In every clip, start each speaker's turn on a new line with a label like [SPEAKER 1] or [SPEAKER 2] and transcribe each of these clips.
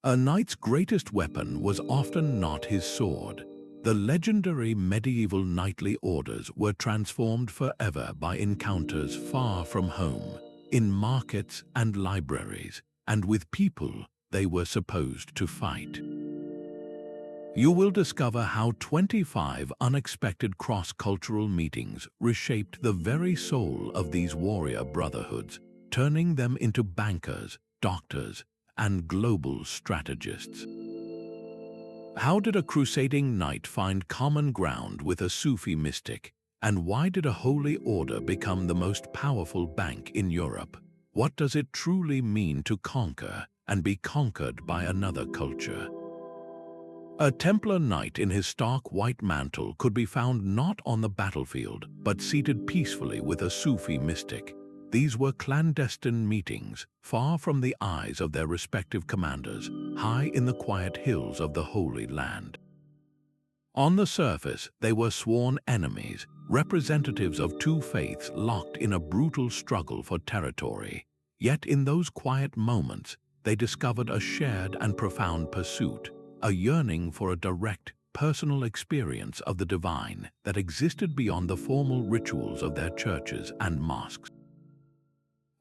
[SPEAKER 1] A knight's greatest weapon was often not his sword. The legendary medieval knightly orders were transformed forever by encounters far from home, in markets and libraries, and with people they were supposed to fight. You will discover how 25 unexpected cross-cultural meetings reshaped the very soul of these warrior brotherhoods, turning them into bankers, doctors, and global strategists. How did a crusading knight find common ground with a Sufi mystic? And why did a holy order become the most powerful bank in Europe? What does it truly mean to conquer and be conquered by another culture? A Templar knight in his stark white mantle could be found not on the battlefield, but seated peacefully with a Sufi mystic. These were clandestine meetings, far from the eyes of their respective commanders, high in the quiet hills of the Holy Land. On the surface, they were sworn enemies, representatives of two faiths locked in a brutal struggle for territory. Yet in those quiet moments, they discovered a shared and profound pursuit, a yearning for a direct, personal experience of the divine that existed beyond the formal rituals of their churches and mosques.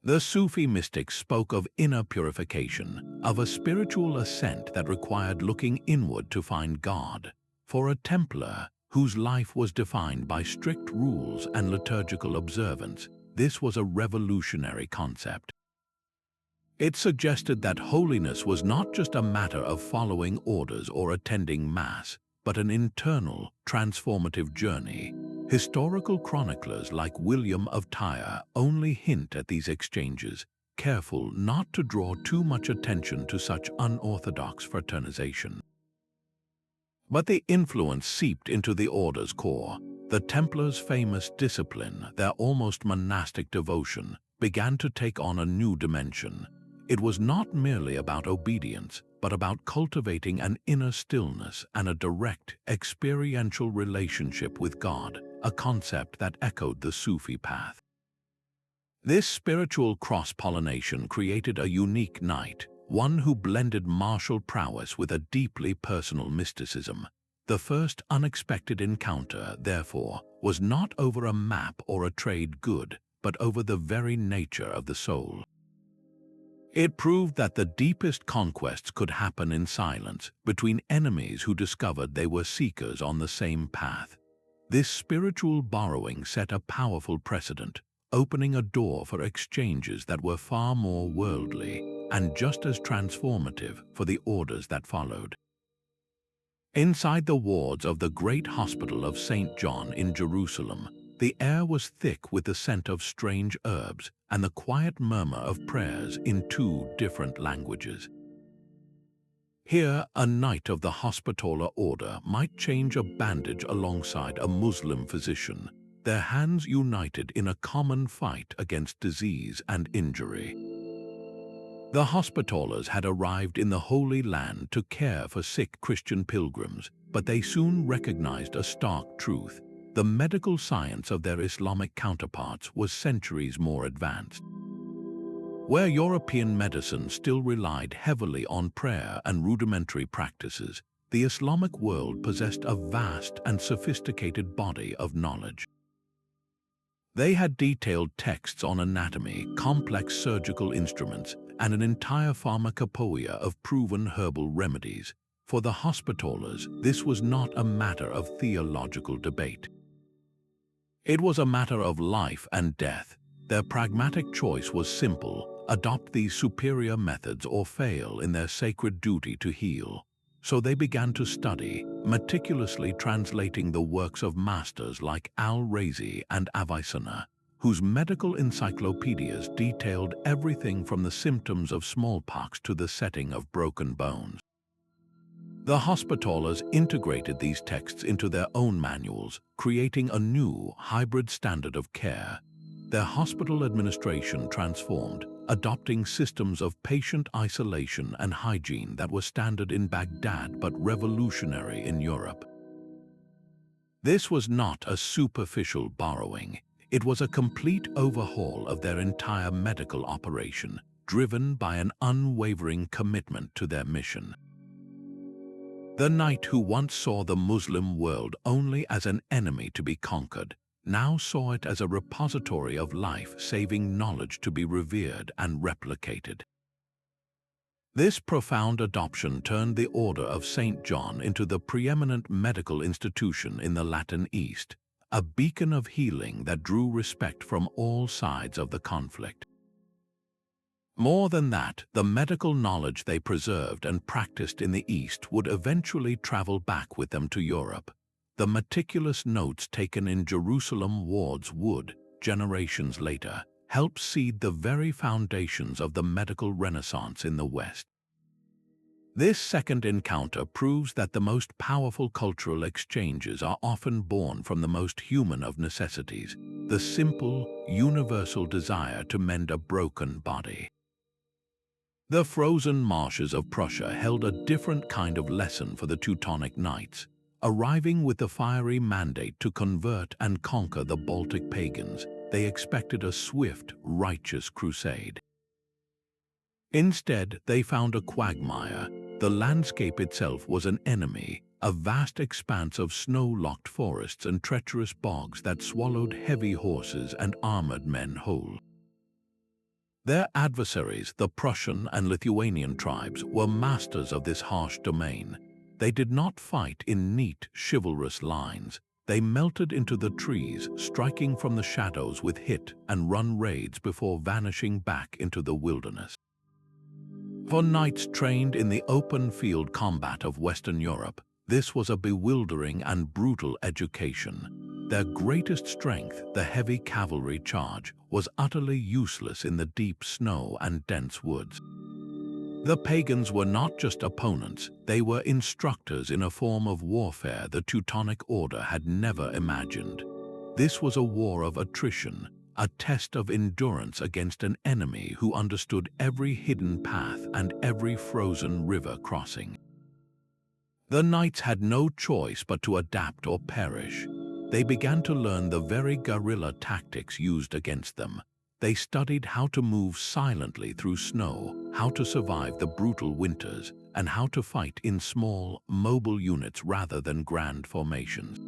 [SPEAKER 1] The Sufi mystics spoke of inner purification, of a spiritual ascent that required looking inward to find God. For a Templar, whose life was defined by strict rules and liturgical observance, this was a revolutionary concept. It suggested that holiness was not just a matter of following orders or attending Mass, but an internal, transformative journey. Historical chroniclers like William of Tyre only hint at these exchanges, careful not to draw too much attention to such unorthodox fraternization. But the influence seeped into the order's core. The Templars' famous discipline, their almost monastic devotion, began to take on a new dimension. It was not merely about obedience, but about cultivating an inner stillness and a direct, experiential relationship with God, a concept that echoed the Sufi path. This spiritual cross-pollination created a unique knight, one who blended martial prowess with a deeply personal mysticism. The first unexpected encounter, therefore, was not over a map or a trade good, but over the very nature of the soul. It proved that the deepest conquests could happen in silence, between enemies who discovered they were seekers on the same path. This spiritual borrowing set a powerful precedent, opening a door for exchanges that were far more worldly and just as transformative for the orders that followed. Inside the wards of the great hospital of St. John in Jerusalem, the air was thick with the scent of strange herbs and the quiet murmur of prayers in two different languages. Here, a knight of the Hospitaller order might change a bandage alongside a Muslim physician, their hands united in a common fight against disease and injury. The Hospitallers had arrived in the Holy Land to care for sick Christian pilgrims, but they soon recognized a stark truth. The medical science of their Islamic counterparts was centuries more advanced. Where European medicine still relied heavily on prayer and rudimentary practices, the Islamic world possessed a vast and sophisticated body of knowledge. They had detailed texts on anatomy, complex surgical instruments, and an entire pharmacopoeia of proven herbal remedies. For the Hospitallers, this was not a matter of theological debate. It was a matter of life and death. Their pragmatic choice was simple: adopt these superior methods or fail in their sacred duty to heal. So they began to study, meticulously translating the works of masters like Al-Razi and Avicenna, whose medical encyclopedias detailed everything from the symptoms of smallpox to the setting of broken bones. The Hospitallers integrated these texts into their own manuals, creating a new, hybrid standard of care. Their hospital administration transformed, adopting systems of patient isolation and hygiene that were standard in Baghdad but revolutionary in Europe. This was not a superficial borrowing. It was a complete overhaul of their entire medical operation, driven by an unwavering commitment to their mission. The knight who once saw the Muslim world only as an enemy to be conquered, now saw it as a repository of life-saving knowledge to be revered and replicated. This profound adoption turned the Order of St. John into the preeminent medical institution in the Latin East, a beacon of healing that drew respect from all sides of the conflict. More than that, the medical knowledge they preserved and practiced in the East would eventually travel back with them to Europe. The meticulous notes taken in Jerusalem wards would, generations later, help seed the very foundations of the medical renaissance in the West. This second encounter proves that the most powerful cultural exchanges are often born from the most human of necessities, the simple, universal desire to mend a broken body. The frozen marshes of Prussia held a different kind of lesson for the Teutonic Knights. Arriving with the fiery mandate to convert and conquer the Baltic pagans, they expected a swift, righteous crusade. Instead, they found a quagmire. The landscape itself was an enemy, a vast expanse of snow-locked forests and treacherous bogs that swallowed heavy horses and armored men whole. Their adversaries, the Prussian and Lithuanian tribes, were masters of this harsh domain. They did not fight in neat, chivalrous lines. They melted into the trees, striking from the shadows with hit-and-run raids before vanishing back into the wilderness. For knights trained in the open-field combat of Western Europe, this was a bewildering and brutal education. Their greatest strength, the heavy cavalry charge, was utterly useless in the deep snow and dense woods. The pagans were not just opponents, they were instructors in a form of warfare the Teutonic Order had never imagined. This was a war of attrition, a test of endurance against an enemy who understood every hidden path and every frozen river crossing. The knights had no choice but to adapt or perish. They began to learn the very guerrilla tactics used against them. They studied how to move silently through snow, how to survive the brutal winters, and how to fight in small, mobile units rather than grand formations.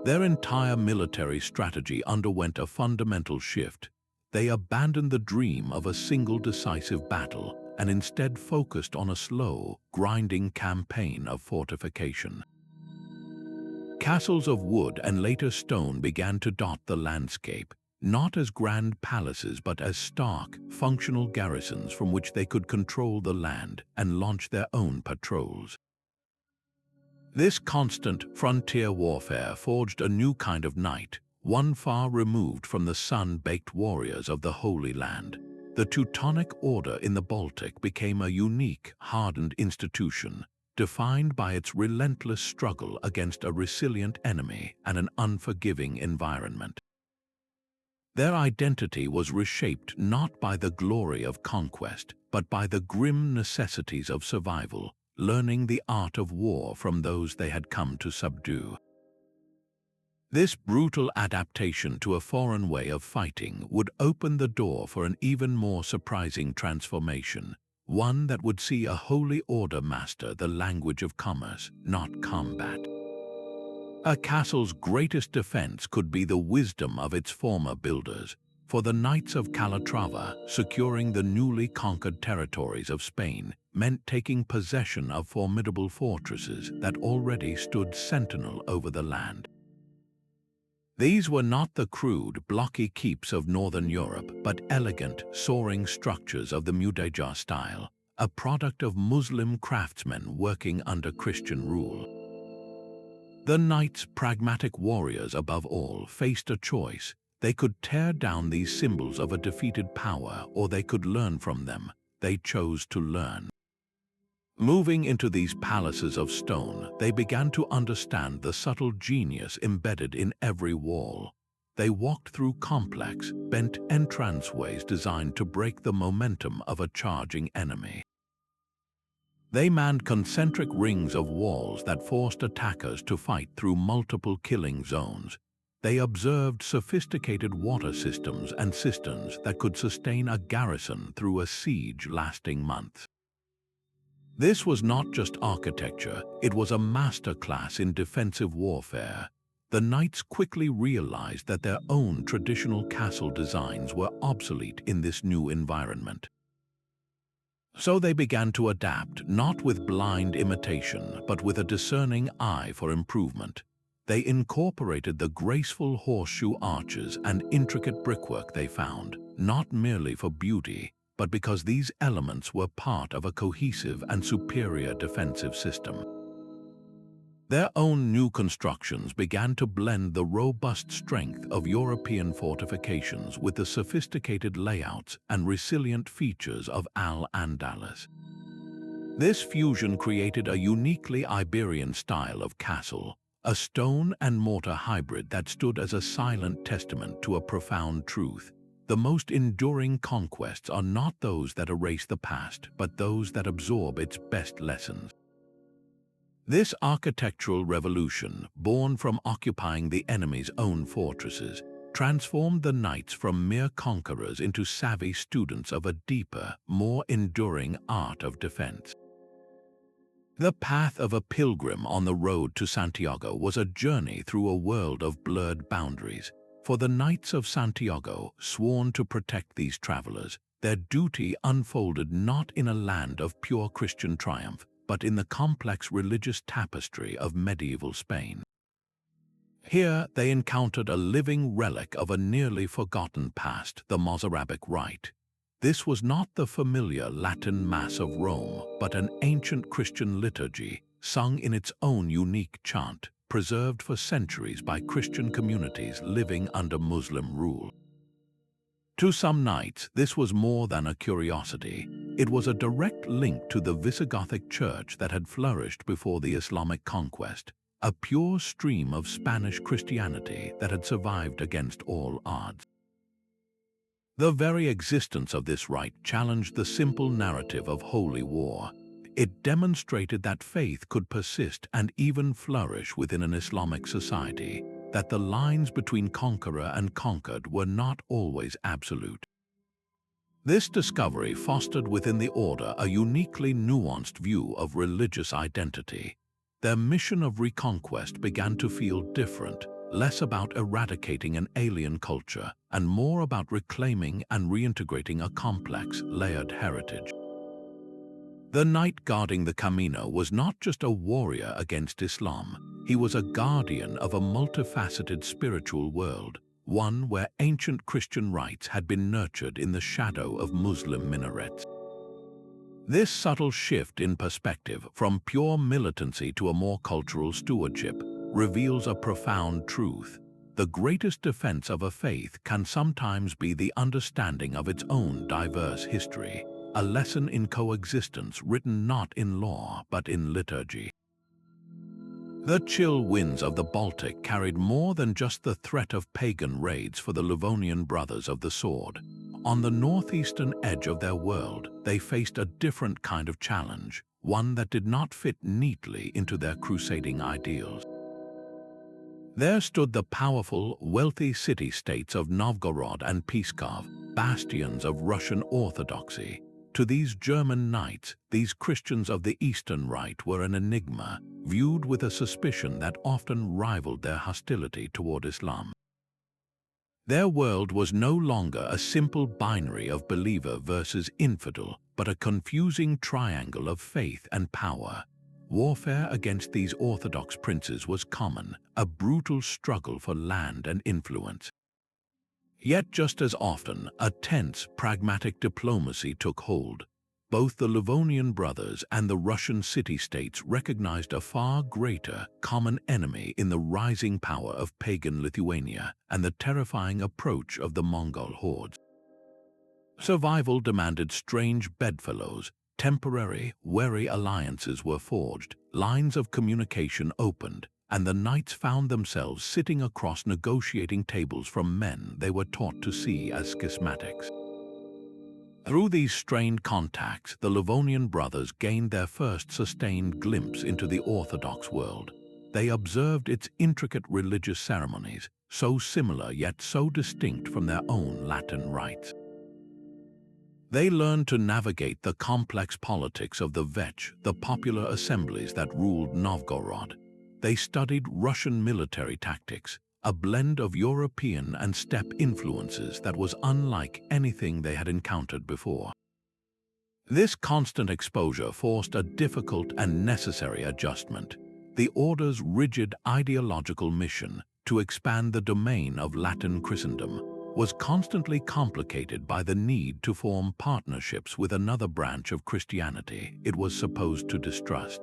[SPEAKER 1] Their entire military strategy underwent a fundamental shift. They abandoned the dream of a single decisive battle and instead focused on a slow, grinding campaign of fortification. Castles of wood and later stone began to dot the landscape, not as grand palaces but as stark, functional garrisons from which they could control the land and launch their own patrols. This constant frontier warfare forged a new kind of knight, one far removed from the sun-baked warriors of the Holy Land. The Teutonic Order in the Baltic became a unique, hardened institution, defined by its relentless struggle against a resilient enemy and an unforgiving environment. Their identity was reshaped not by the glory of conquest, but by the grim necessities of survival, learning the art of war from those they had come to subdue. This brutal adaptation to a foreign way of fighting would open the door for an even more surprising transformation, one that would see a holy order master the language of commerce, not combat. A castle's greatest defense could be the wisdom of its former builders. For the Knights of Calatrava, securing the newly conquered territories of Spain meant taking possession of formidable fortresses that already stood sentinel over the land. These were not the crude, blocky keeps of northern Europe, but elegant, soaring structures of the Mudéjar style, a product of Muslim craftsmen working under Christian rule. The knights, pragmatic warriors above all, faced a choice. They could tear down these symbols of a defeated power, or they could learn from them. They chose to learn. Moving into these palaces of stone, they began to understand the subtle genius embedded in every wall. They walked through complex, bent entranceways designed to break the momentum of a charging enemy. They manned concentric rings of walls that forced attackers to fight through multiple killing zones. They observed sophisticated water systems and cisterns that could sustain a garrison through a siege lasting months. This was not just architecture, it was a masterclass in defensive warfare. The knights quickly realized that their own traditional castle designs were obsolete in this new environment. So they began to adapt, not with blind imitation, but with a discerning eye for improvement. They incorporated the graceful horseshoe arches and intricate brickwork they found, not merely for beauty, but because these elements were part of a cohesive and superior defensive system. Their own new constructions began to blend the robust strength of European fortifications with the sophisticated layouts and resilient features of Al-Andalus. This fusion created a uniquely Iberian style of castle, a stone and mortar hybrid that stood as a silent testament to a profound truth. The most enduring conquests are not those that erase the past, but those that absorb its best lessons. This architectural revolution, born from occupying the enemy's own fortresses, transformed the knights from mere conquerors into savvy students of a deeper, more enduring art of defense. The path of a pilgrim on the road to Santiago was a journey through a world of blurred boundaries. For the Knights of Santiago, sworn to protect these travelers, their duty unfolded not in a land of pure Christian triumph, but in the complex religious tapestry of medieval Spain. Here they encountered a living relic of a nearly forgotten past, the Mozarabic Rite. This was not the familiar Latin Mass of Rome, but an ancient Christian liturgy, sung in its own unique chant, preserved for centuries by Christian communities living under Muslim rule. To some knights, this was more than a curiosity. It was a direct link to the Visigothic church that had flourished before the Islamic conquest, a pure stream of Spanish Christianity that had survived against all odds. The very existence of this rite challenged the simple narrative of holy war. It demonstrated that faith could persist and even flourish within an Islamic society, that the lines between conqueror and conquered were not always absolute. This discovery fostered within the order a uniquely nuanced view of religious identity. Their mission of reconquest began to feel different, less about eradicating an alien culture and more about reclaiming and reintegrating a complex, layered heritage. The knight guarding the Camino was not just a warrior against Islam, he was a guardian of a multifaceted spiritual world, one where ancient Christian rites had been nurtured in the shadow of Muslim minarets. This subtle shift in perspective from pure militancy to a more cultural stewardship reveals a profound truth. The greatest defense of a faith can sometimes be the understanding of its own diverse history, a lesson in coexistence written not in law but in liturgy. The chill winds of the Baltic carried more than just the threat of pagan raids for the Livonian brothers of the sword. On the northeastern edge of their world, they faced a different kind of challenge, one that did not fit neatly into their crusading ideals. There stood the powerful, wealthy city-states of Novgorod and Pskov, bastions of Russian Orthodoxy. To these German knights, these Christians of the Eastern Rite were an enigma, viewed with a suspicion that often rivaled their hostility toward Islam. Their world was no longer a simple binary of believer versus infidel, but a confusing triangle of faith and power. Warfare against these Orthodox princes was common, a brutal struggle for land and influence. Yet just as often, a tense, pragmatic diplomacy took hold. Both the Livonian brothers and the Russian city-states recognized a far greater common enemy in the rising power of pagan Lithuania and the terrifying approach of the Mongol hordes. Survival demanded strange bedfellows. Temporary, wary alliances were forged, lines of communication opened, and the knights found themselves sitting across negotiating tables from men they were taught to see as schismatics. Through these strained contacts, the Livonian brothers gained their first sustained glimpse into the Orthodox world. They observed its intricate religious ceremonies, so similar yet so distinct from their own Latin rites. They learned to navigate the complex politics of the Vetch, the popular assemblies that ruled Novgorod. They studied Russian military tactics, a blend of European and steppe influences that was unlike anything they had encountered before. This constant exposure forced a difficult and necessary adjustment. The Order's rigid ideological mission to expand the domain of Latin Christendom was constantly complicated by the need to form partnerships with another branch of Christianity it was supposed to distrust.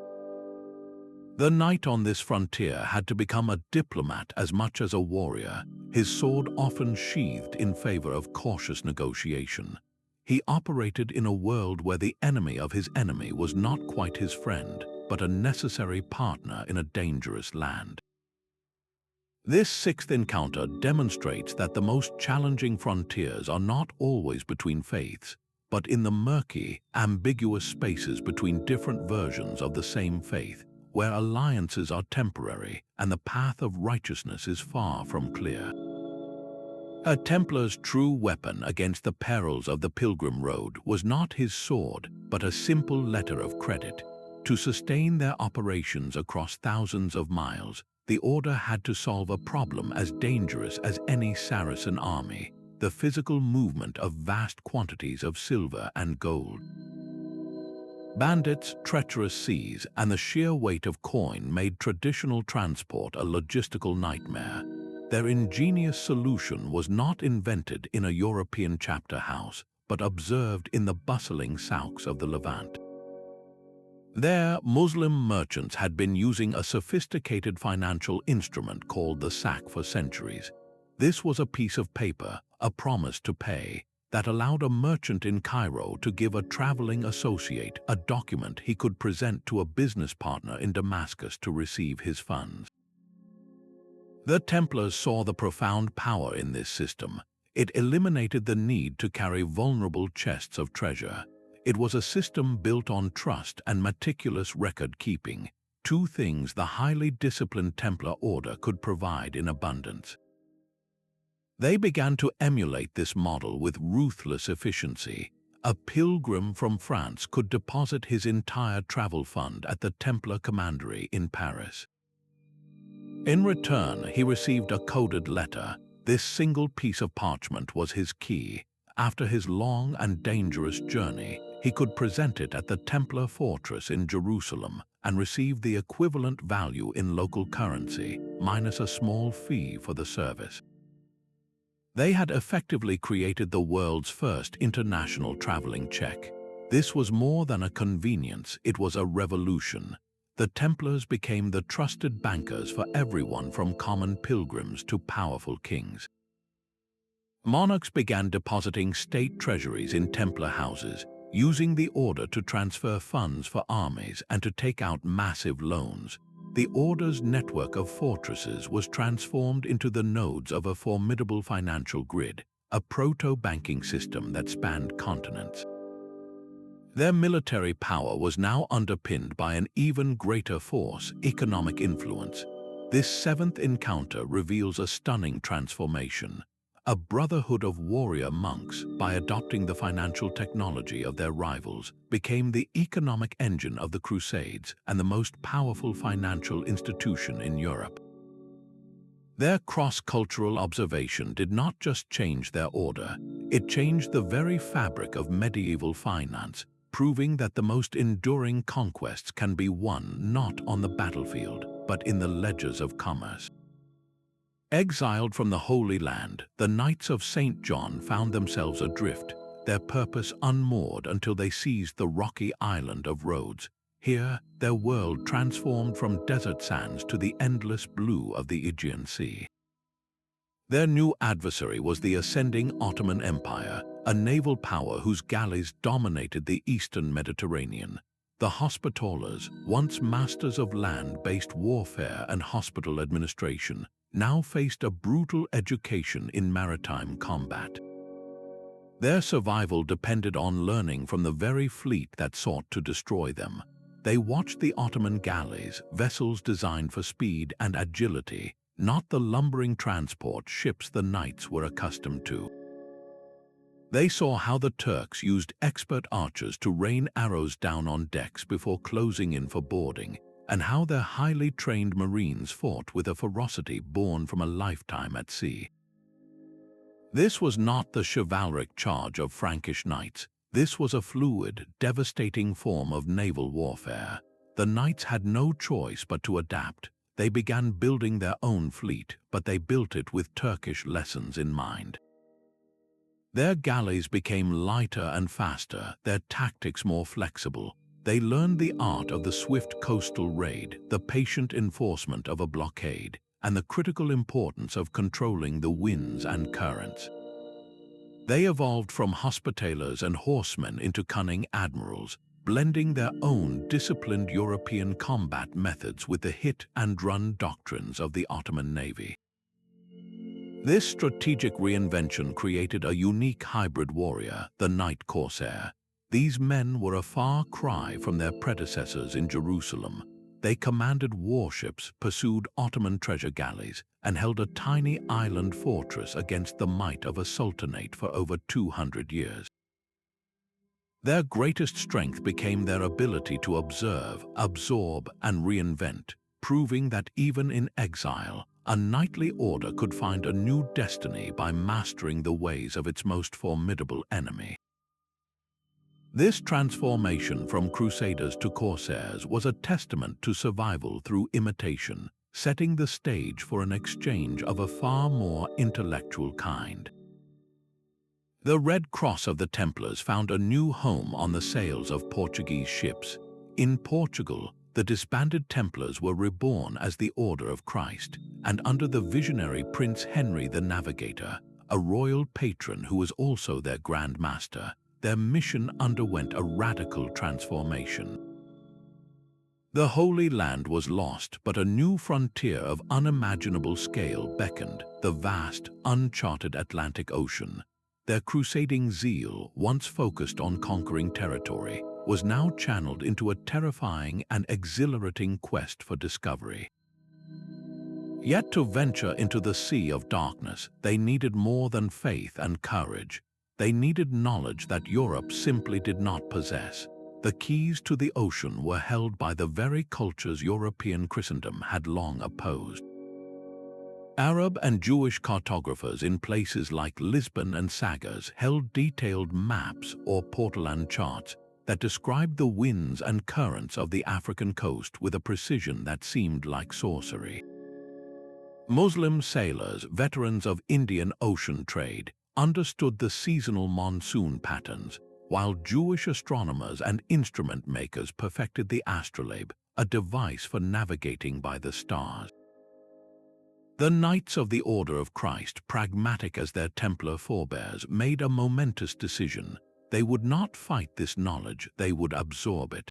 [SPEAKER 1] The knight on this frontier had to become a diplomat as much as a warrior, his sword often sheathed in favor of cautious negotiation. He operated in a world where the enemy of his enemy was not quite his friend, but a necessary partner in a dangerous land. This sixth encounter demonstrates that the most challenging frontiers are not always between faiths, but in the murky, ambiguous spaces between different versions of the same faith, where alliances are temporary and the path of righteousness is far from clear. A Templar's true weapon against the perils of the pilgrim road was not his sword, but a simple letter of credit. To sustain their operations across thousands of miles, the Order had to solve a problem as dangerous as any Saracen army: the physical movement of vast quantities of silver and gold. Bandits, treacherous seas, and the sheer weight of coin made traditional transport a logistical nightmare. Their ingenious solution was not invented in a European chapter house, but observed in the bustling souks of the Levant. There, Muslim merchants had been using a sophisticated financial instrument called the sack for centuries. This was a piece of paper, a promise to pay, that allowed a merchant in Cairo to give a traveling associate a document he could present to a business partner in Damascus to receive his funds. The Templars saw the profound power in this system. It eliminated the need to carry vulnerable chests of treasure. It was a system built on trust and meticulous record-keeping, two things the highly disciplined Templar order could provide in abundance. They began to emulate this model with ruthless efficiency. A pilgrim from France could deposit his entire travel fund at the Templar commandery in Paris. In return, he received a coded letter. This single piece of parchment was his key. After his long and dangerous journey, he could present it at the Templar fortress in Jerusalem and receive the equivalent value in local currency, minus a small fee for the service. They had effectively created the world's first international traveling check. This was more than a convenience, it was a revolution. The Templars became the trusted bankers for everyone from common pilgrims to powerful kings. Monarchs began depositing state treasuries in Templar houses, using the order to transfer funds for armies and to take out massive loans. The Order's network of fortresses was transformed into the nodes of a formidable financial grid, a proto-banking system that spanned continents. Their military power was now underpinned by an even greater force, economic influence. This seventh encounter reveals a stunning transformation. A brotherhood of warrior monks, by adopting the financial technology of their rivals, became the economic engine of the Crusades and the most powerful financial institution in Europe. Their cross-cultural observation did not just change their order, it changed the very fabric of medieval finance, proving that the most enduring conquests can be won not on the battlefield, but in the ledgers of commerce. Exiled from the Holy Land, the Knights of St. John found themselves adrift, their purpose unmoored until they seized the rocky island of Rhodes. Here, their world transformed from desert sands to the endless blue of the Aegean Sea. Their new adversary was the ascending Ottoman Empire, a naval power whose galleys dominated the eastern Mediterranean. The Hospitallers, once masters of land-based warfare and hospital administration, now faced a brutal education in maritime combat. Their survival depended on learning from the very fleet that sought to destroy them. They watched the Ottoman galleys, vessels designed for speed and agility, not the lumbering transport ships the knights were accustomed to. They saw how the Turks used expert archers to rain arrows down on decks before closing in for boarding, and how their highly trained marines fought with a ferocity born from a lifetime at sea. This was not the chivalric charge of Frankish knights. This was a fluid, devastating form of naval warfare. The knights had no choice but to adapt. They began building their own fleet, but they built it with Turkish lessons in mind. Their galleys became lighter and faster, their tactics more flexible. They learned the art of the swift coastal raid, the patient enforcement of a blockade, and the critical importance of controlling the winds and currents. They evolved from hospitalers and horsemen into cunning admirals, blending their own disciplined European combat methods with the hit-and-run doctrines of the Ottoman Navy. This strategic reinvention created a unique hybrid warrior, the Knight Corsair. These men were a far cry from their predecessors in Jerusalem. They commanded warships, pursued Ottoman treasure galleys, and held a tiny island fortress against the might of a sultanate for over 200 years. Their greatest strength became their ability to observe, absorb, and reinvent, proving that even in exile, a knightly order could find a new destiny by mastering the ways of its most formidable enemy. This transformation from crusaders to corsairs was a testament to survival through imitation, setting the stage for an exchange of a far more intellectual kind. The Red Cross of the Templars found a new home on the sails of Portuguese ships. In Portugal, the disbanded Templars were reborn as the Order of Christ, and under the visionary Prince Henry the Navigator, a royal patron who was also their Grand Master, their mission underwent a radical transformation. The Holy Land was lost, but a new frontier of unimaginable scale beckoned, the vast, uncharted Atlantic Ocean. Their crusading zeal, once focused on conquering territory, was now channeled into a terrifying and exhilarating quest for discovery. Yet to venture into the sea of darkness, they needed more than faith and courage. They needed knowledge that Europe simply did not possess. The keys to the ocean were held by the very cultures European Christendom had long opposed. Arab and Jewish cartographers in places like Lisbon and Sagres held detailed maps or portolan charts that described the winds and currents of the African coast with a precision that seemed like sorcery. Muslim sailors, veterans of Indian Ocean trade, understood the seasonal monsoon patterns, while Jewish astronomers and instrument makers perfected the astrolabe, a device for navigating by the stars. The Knights of the Order of Christ, pragmatic as their Templar forebears, made a momentous decision. They would not fight this knowledge, they would absorb it.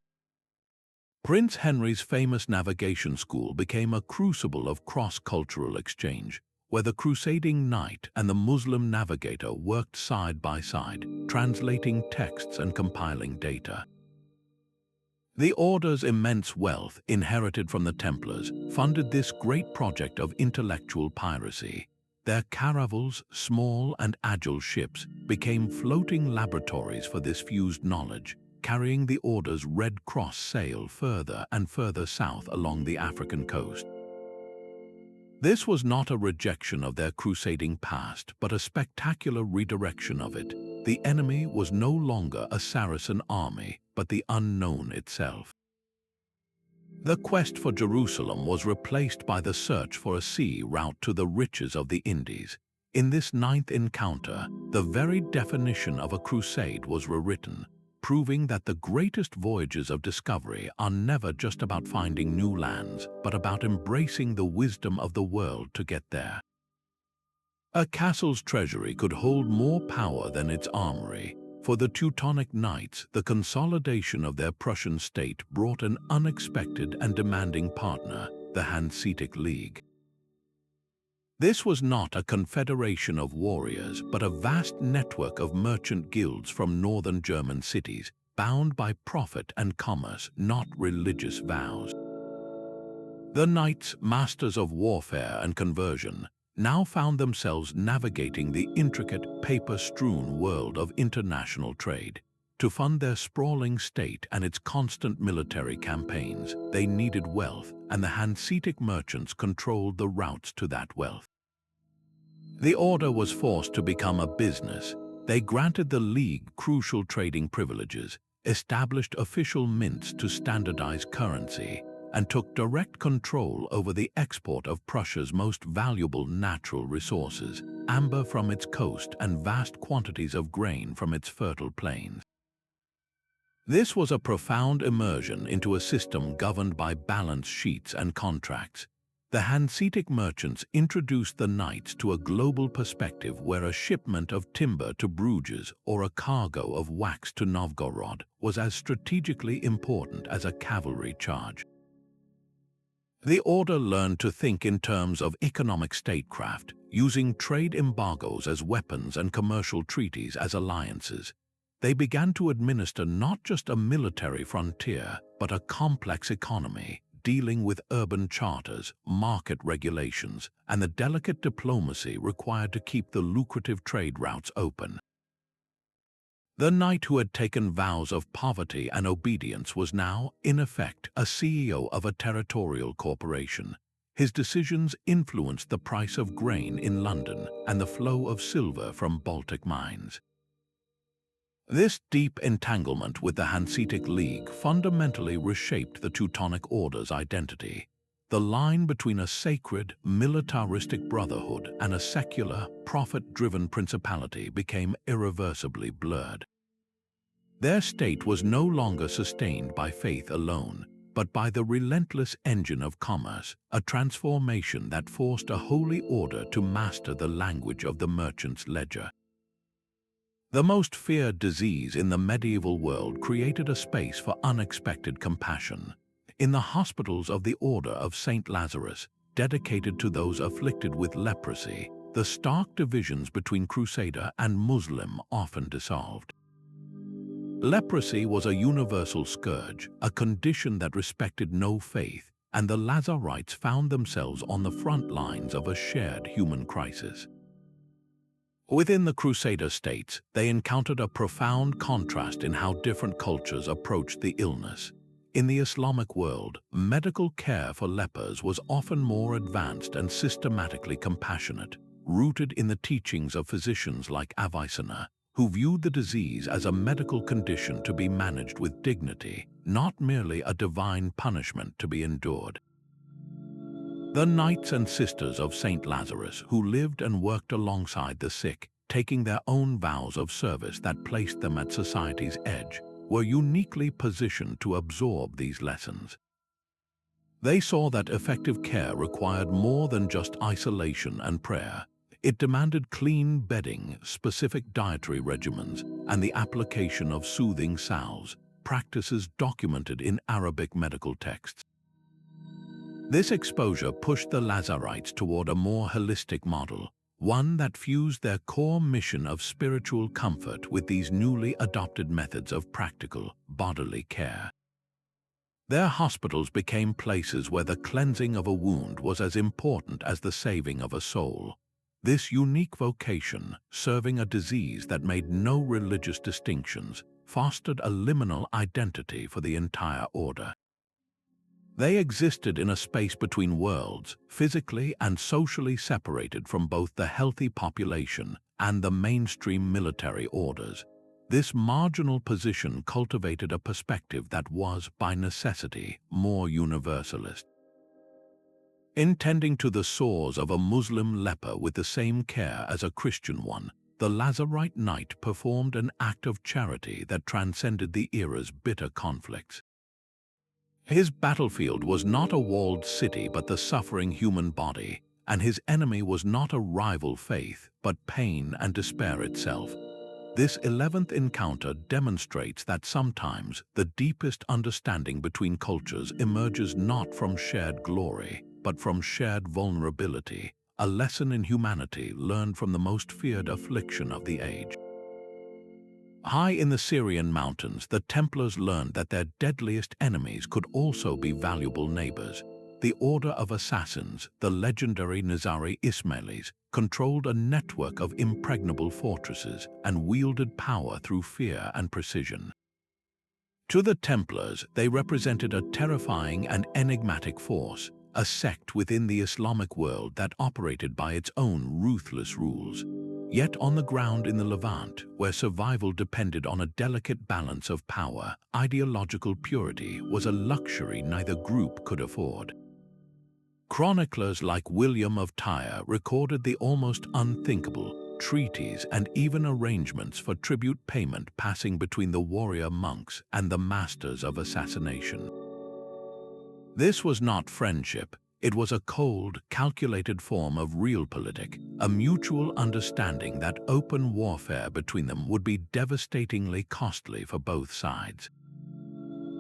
[SPEAKER 1] Prince Henry's famous navigation school became a crucible of cross-cultural exchange, where the crusading knight and the Muslim navigator worked side by side, translating texts and compiling data. The Order's immense wealth, inherited from the Templars, funded this great project of intellectual piracy. Their caravels, small and agile ships, became floating laboratories for this fused knowledge, carrying the Order's Red Cross sail further and further south along the African coast. This was not a rejection of their crusading past, but a spectacular redirection of it. The enemy was no longer a Saracen army, but the unknown itself. The quest for Jerusalem was replaced by the search for a sea route to the riches of the Indies. In this ninth encounter, the very definition of a crusade was rewritten, proving that the greatest voyages of discovery are never just about finding new lands, but about embracing the wisdom of the world to get there. A castle's treasury could hold more power than its armory. For the Teutonic Knights, the consolidation of their Prussian state brought an unexpected and demanding partner, the Hanseatic League. This was not a confederation of warriors, but a vast network of merchant guilds from northern German cities, bound by profit and commerce, not religious vows. The knights, masters of warfare and conversion, now found themselves navigating the intricate, paper-strewn world of international trade. To fund their sprawling state and its constant military campaigns, they needed wealth, and the Hanseatic merchants controlled the routes to that wealth. The order was forced to become a business. They granted the League crucial trading privileges, established official mints to standardize currency, and took direct control over the export of Prussia's most valuable natural resources, amber from its coast and vast quantities of grain from its fertile plains. This was a profound immersion into a system governed by balance sheets and contracts. The Hanseatic merchants introduced the knights to a global perspective where a shipment of timber to Bruges or a cargo of wax to Novgorod was as strategically important as a cavalry charge. The order learned to think in terms of economic statecraft, using trade embargoes as weapons and commercial treaties as alliances. They began to administer not just a military frontier, but a complex economy, dealing with urban charters, market regulations, and the delicate diplomacy required to keep the lucrative trade routes open. The knight who had taken vows of poverty and obedience was now, in effect, a CEO of a territorial corporation. His decisions influenced the price of grain in London and the flow of silver from Baltic mines. This deep entanglement with the Hanseatic League fundamentally reshaped the Teutonic Order's identity. The line between a sacred, militaristic brotherhood and a secular, profit-driven principality became irreversibly blurred. Their state was no longer sustained by faith alone, but by the relentless engine of commerce, a transformation that forced a holy order to master the language of the merchant's ledger. The most feared disease in the medieval world created a space for unexpected compassion. In the hospitals of the Order of St. Lazarus, dedicated to those afflicted with leprosy, the stark divisions between Crusader and Muslim often dissolved. Leprosy was a universal scourge, a condition that respected no faith, and the Lazarites found themselves on the front lines of a shared human crisis. Within the Crusader states, they encountered a profound contrast in how different cultures approached the illness. In the Islamic world, medical care for lepers was often more advanced and systematically compassionate, rooted in the teachings of physicians like Avicenna, who viewed the disease as a medical condition to be managed with dignity, not merely a divine punishment to be endured. The knights and sisters of St. Lazarus, who lived and worked alongside the sick, taking their own vows of service that placed them at society's edge, were uniquely positioned to absorb these lessons. They saw that effective care required more than just isolation and prayer. It demanded clean bedding, specific dietary regimens, and the application of soothing salves, practices documented in Arabic medical texts. This exposure pushed the Lazarites toward a more holistic model, one that fused their core mission of spiritual comfort with these newly adopted methods of practical, bodily care. Their hospitals became places where the cleansing of a wound was as important as the saving of a soul. This unique vocation, serving a disease that made no religious distinctions, fostered a liminal identity for the entire order. They existed in a space between worlds, physically and socially separated from both the healthy population and the mainstream military orders. This marginal position cultivated a perspective that was, by necessity, more universalist. Intending to the sores of a Muslim leper with the same care as a Christian one, the Lazarite knight performed an act of charity that transcended the era's bitter conflicts. His battlefield was not a walled city but the suffering human body, and his enemy was not a rival faith but pain and despair itself. This 11th encounter demonstrates that sometimes the deepest understanding between cultures emerges not from shared glory, but from shared vulnerability, a lesson in humanity learned from the most feared affliction of the age. High in the Syrian mountains, the Templars learned that their deadliest enemies could also be valuable neighbors. the Order of Assassins, the legendary Nizari Ismailis, controlled a network of impregnable fortresses and wielded power through fear and precision. To the Templars, they represented a terrifying and enigmatic force, a sect within the Islamic world that operated by its own ruthless rules. Yet on the ground in the Levant, where survival depended on a delicate balance of power, ideological purity was a luxury neither group could afford. Chroniclers like William of Tyre recorded the almost unthinkable, treaties and even arrangements for tribute payment passing between the warrior monks and the masters of assassination. This was not friendship. It was a cold, calculated form of realpolitik, a mutual understanding that open warfare between them would be devastatingly costly for both sides.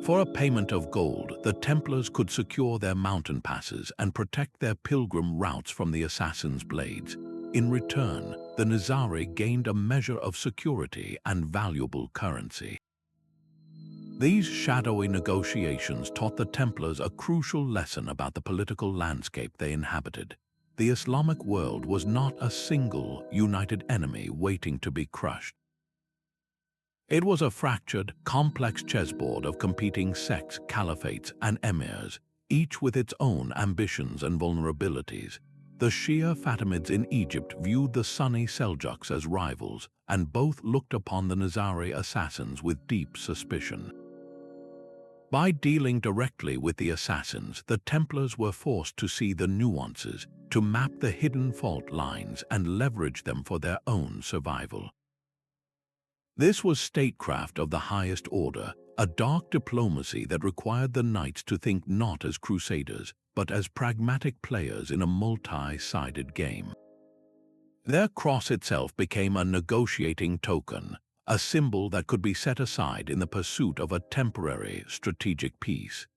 [SPEAKER 1] For a payment of gold, the Templars could secure their mountain passes and protect their pilgrim routes from the assassins' blades. In return, the Nizari gained a measure of security and valuable currency. These shadowy negotiations taught the Templars a crucial lesson about the political landscape they inhabited. The Islamic world was not a single, united enemy waiting to be crushed. It was a fractured, complex chessboard of competing sects, caliphates, and emirs, each with its own ambitions and vulnerabilities. The Shia Fatimids in Egypt viewed the Sunni Seljuks as rivals, and both looked upon the Nizari assassins with deep suspicion. By dealing directly with the assassins, the Templars were forced to see the nuances, to map the hidden fault lines and leverage them for their own survival. This was statecraft of the highest order, a dark diplomacy that required the knights to think not as crusaders, but as pragmatic players in a multi-sided game. Their cross itself became a negotiating token, a symbol that could be set aside in the pursuit of a temporary strategic peace.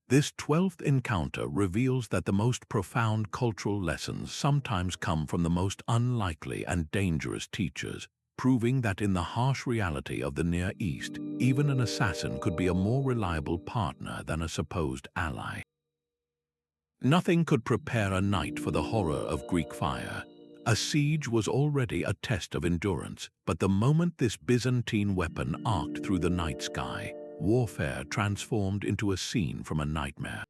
[SPEAKER 1] This 12th encounter reveals that the most profound cultural lessons sometimes come from the most unlikely and dangerous teachers, proving that in the harsh reality of the Near East, even an assassin could be a more reliable partner than a supposed ally. Nothing could prepare a knight for the horror of Greek fire. A siege was already a test of endurance, but the moment this Byzantine weapon arced through the night sky, warfare transformed into a scene from a nightmare.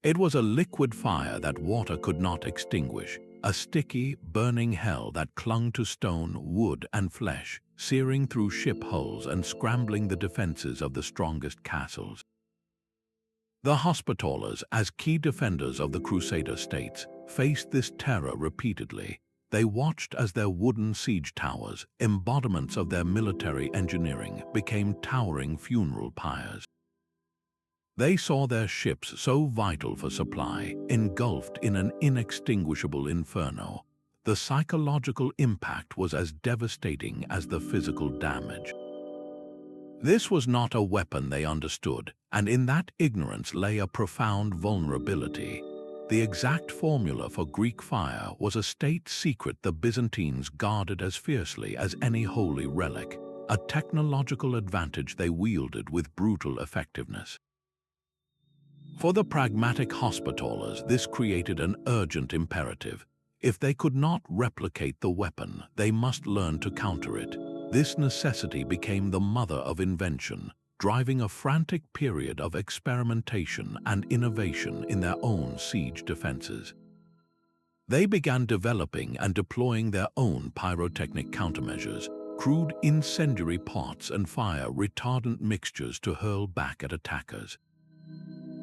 [SPEAKER 1] It was a liquid fire that water could not extinguish, a sticky, burning hell that clung to stone, wood, and flesh, searing through ship hulls and scrambling the defenses of the strongest castles. The Hospitallers, as key defenders of the Crusader states, faced this terror repeatedly. They watched as their wooden siege towers, embodiments of their military engineering, became towering funeral pyres. They saw their ships, so vital for supply, engulfed in an inextinguishable inferno. The psychological impact was as devastating as the physical damage. This was not a weapon they understood, and in that ignorance lay a profound vulnerability. The exact formula for Greek fire was a state secret the Byzantines guarded as fiercely as any holy relic, a technological advantage they wielded with brutal effectiveness. For the pragmatic Hospitallers, this created an urgent imperative. If they could not replicate the weapon, they must learn to counter it. This necessity became the mother of invention, driving a frantic period of experimentation and innovation in their own siege defenses. They began developing and deploying their own pyrotechnic countermeasures, crude incendiary pots and fire-retardant mixtures to hurl back at attackers.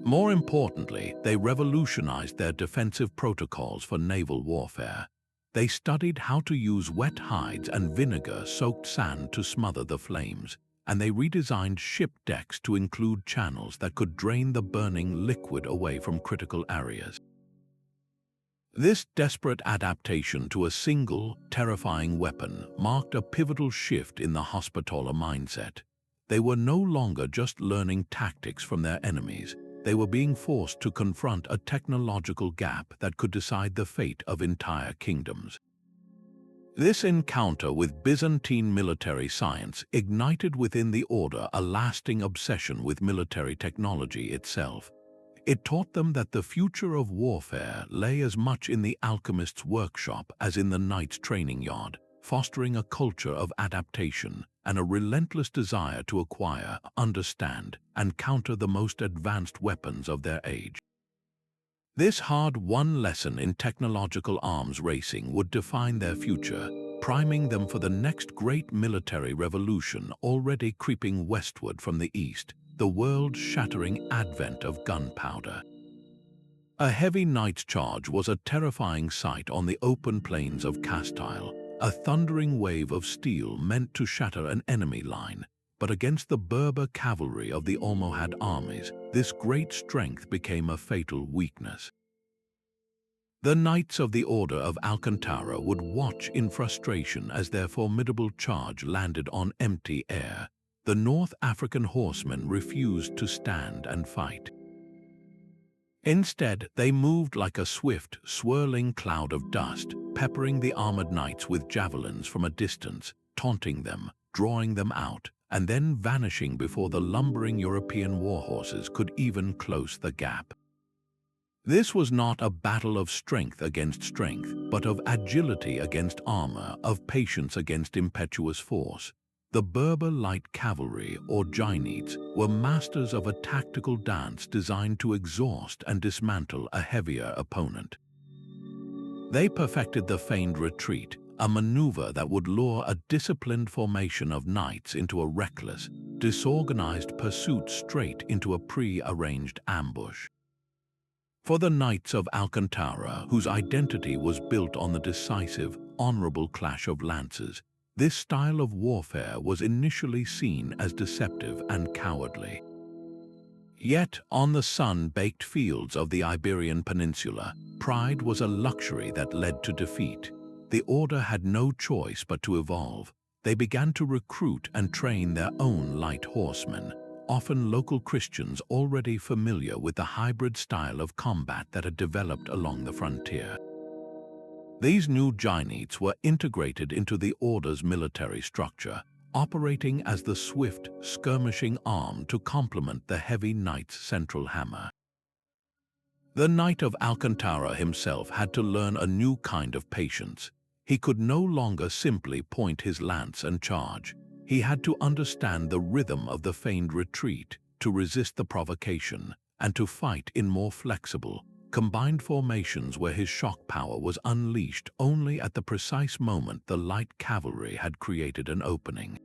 [SPEAKER 1] More importantly, they revolutionized their defensive protocols for naval warfare. They studied how to use wet hides and vinegar-soaked sand to smother the flames, and they redesigned ship decks to include channels that could drain the burning liquid away from critical areas. This desperate adaptation to a single, terrifying weapon marked a pivotal shift in the Hospitaller mindset. They were no longer just learning tactics from their enemies. They were being forced to confront a technological gap that could decide the fate of entire kingdoms. This encounter with Byzantine military science ignited within the order a lasting obsession with military technology itself. It taught them that the future of warfare lay as much in the alchemist's workshop as in the knight's training yard, fostering a culture of adaptation and a relentless desire to acquire, understand, and counter the most advanced weapons of their age. This hard-won lesson in technological arms racing would define their future, priming them for the next great military revolution already creeping westward from the east, the world-shattering advent of gunpowder. A heavy night charge was a terrifying sight on the open plains of Castile, a thundering wave of steel meant to shatter an enemy line. But against the Berber cavalry of the Almohad armies, this great strength became a fatal weakness. The Knights of the Order of Alcantara would watch in frustration as their formidable charge landed on empty air. The North African horsemen refused to stand and fight. Instead, they moved like a swift, swirling cloud of dust, peppering the armored knights with javelins from a distance, taunting them, drawing them out, and then vanishing before the lumbering European warhorses could even close the gap. This was not a battle of strength against strength, but of agility against armor, of patience against impetuous force. The Berber light cavalry, or Gynites, were masters of a tactical dance designed to exhaust and dismantle a heavier opponent. They perfected the feigned retreat, a maneuver that would lure a disciplined formation of knights into a reckless, disorganized pursuit straight into a pre-arranged ambush. For the Knights of Alcantara, whose identity was built on the decisive, honorable clash of lances, this style of warfare was initially seen as deceptive and cowardly. Yet, on the sun-baked fields of the Iberian Peninsula, pride was a luxury that led to defeat. The order had no choice but to evolve. They began to recruit and train their own light horsemen, often local Christians already familiar with the hybrid style of combat that had developed along the frontier. These new Gynites were integrated into the order's military structure, operating as the swift, skirmishing arm to complement the heavy knight's central hammer. The Knight of Alcantara himself had to learn a new kind of patience. He could no longer simply point his lance and charge. He had to understand the rhythm of the feigned retreat, to resist the provocation, and to fight in more flexible, combined formations where his shock power was unleashed only at the precise moment the light cavalry had created an opening.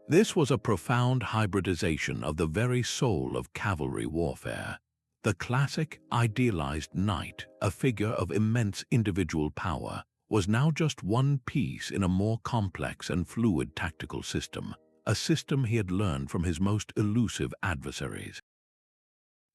[SPEAKER 1] This was a profound hybridization of the very soul of cavalry warfare. The classic, idealized knight, a figure of immense individual power, was now just one piece in a more complex and fluid tactical system, a system he had learned from his most elusive adversaries.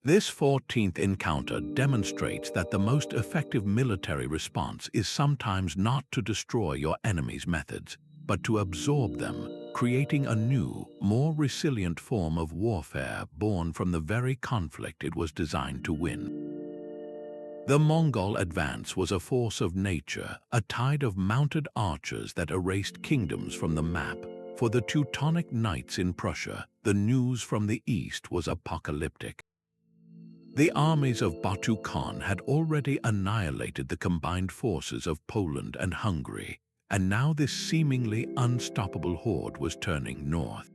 [SPEAKER 1] This 14th encounter demonstrates that the most effective military response is sometimes not to destroy your enemy's methods, but to absorb them, creating a new, more resilient form of warfare born from the very conflict it was designed to win. The Mongol advance was a force of nature, a tide of mounted archers that erased kingdoms from the map. For the Teutonic Knights in Prussia, the news from the east was apocalyptic. The armies of Batu Khan had already annihilated the combined forces of Poland and Hungary, and now this seemingly unstoppable horde was turning north.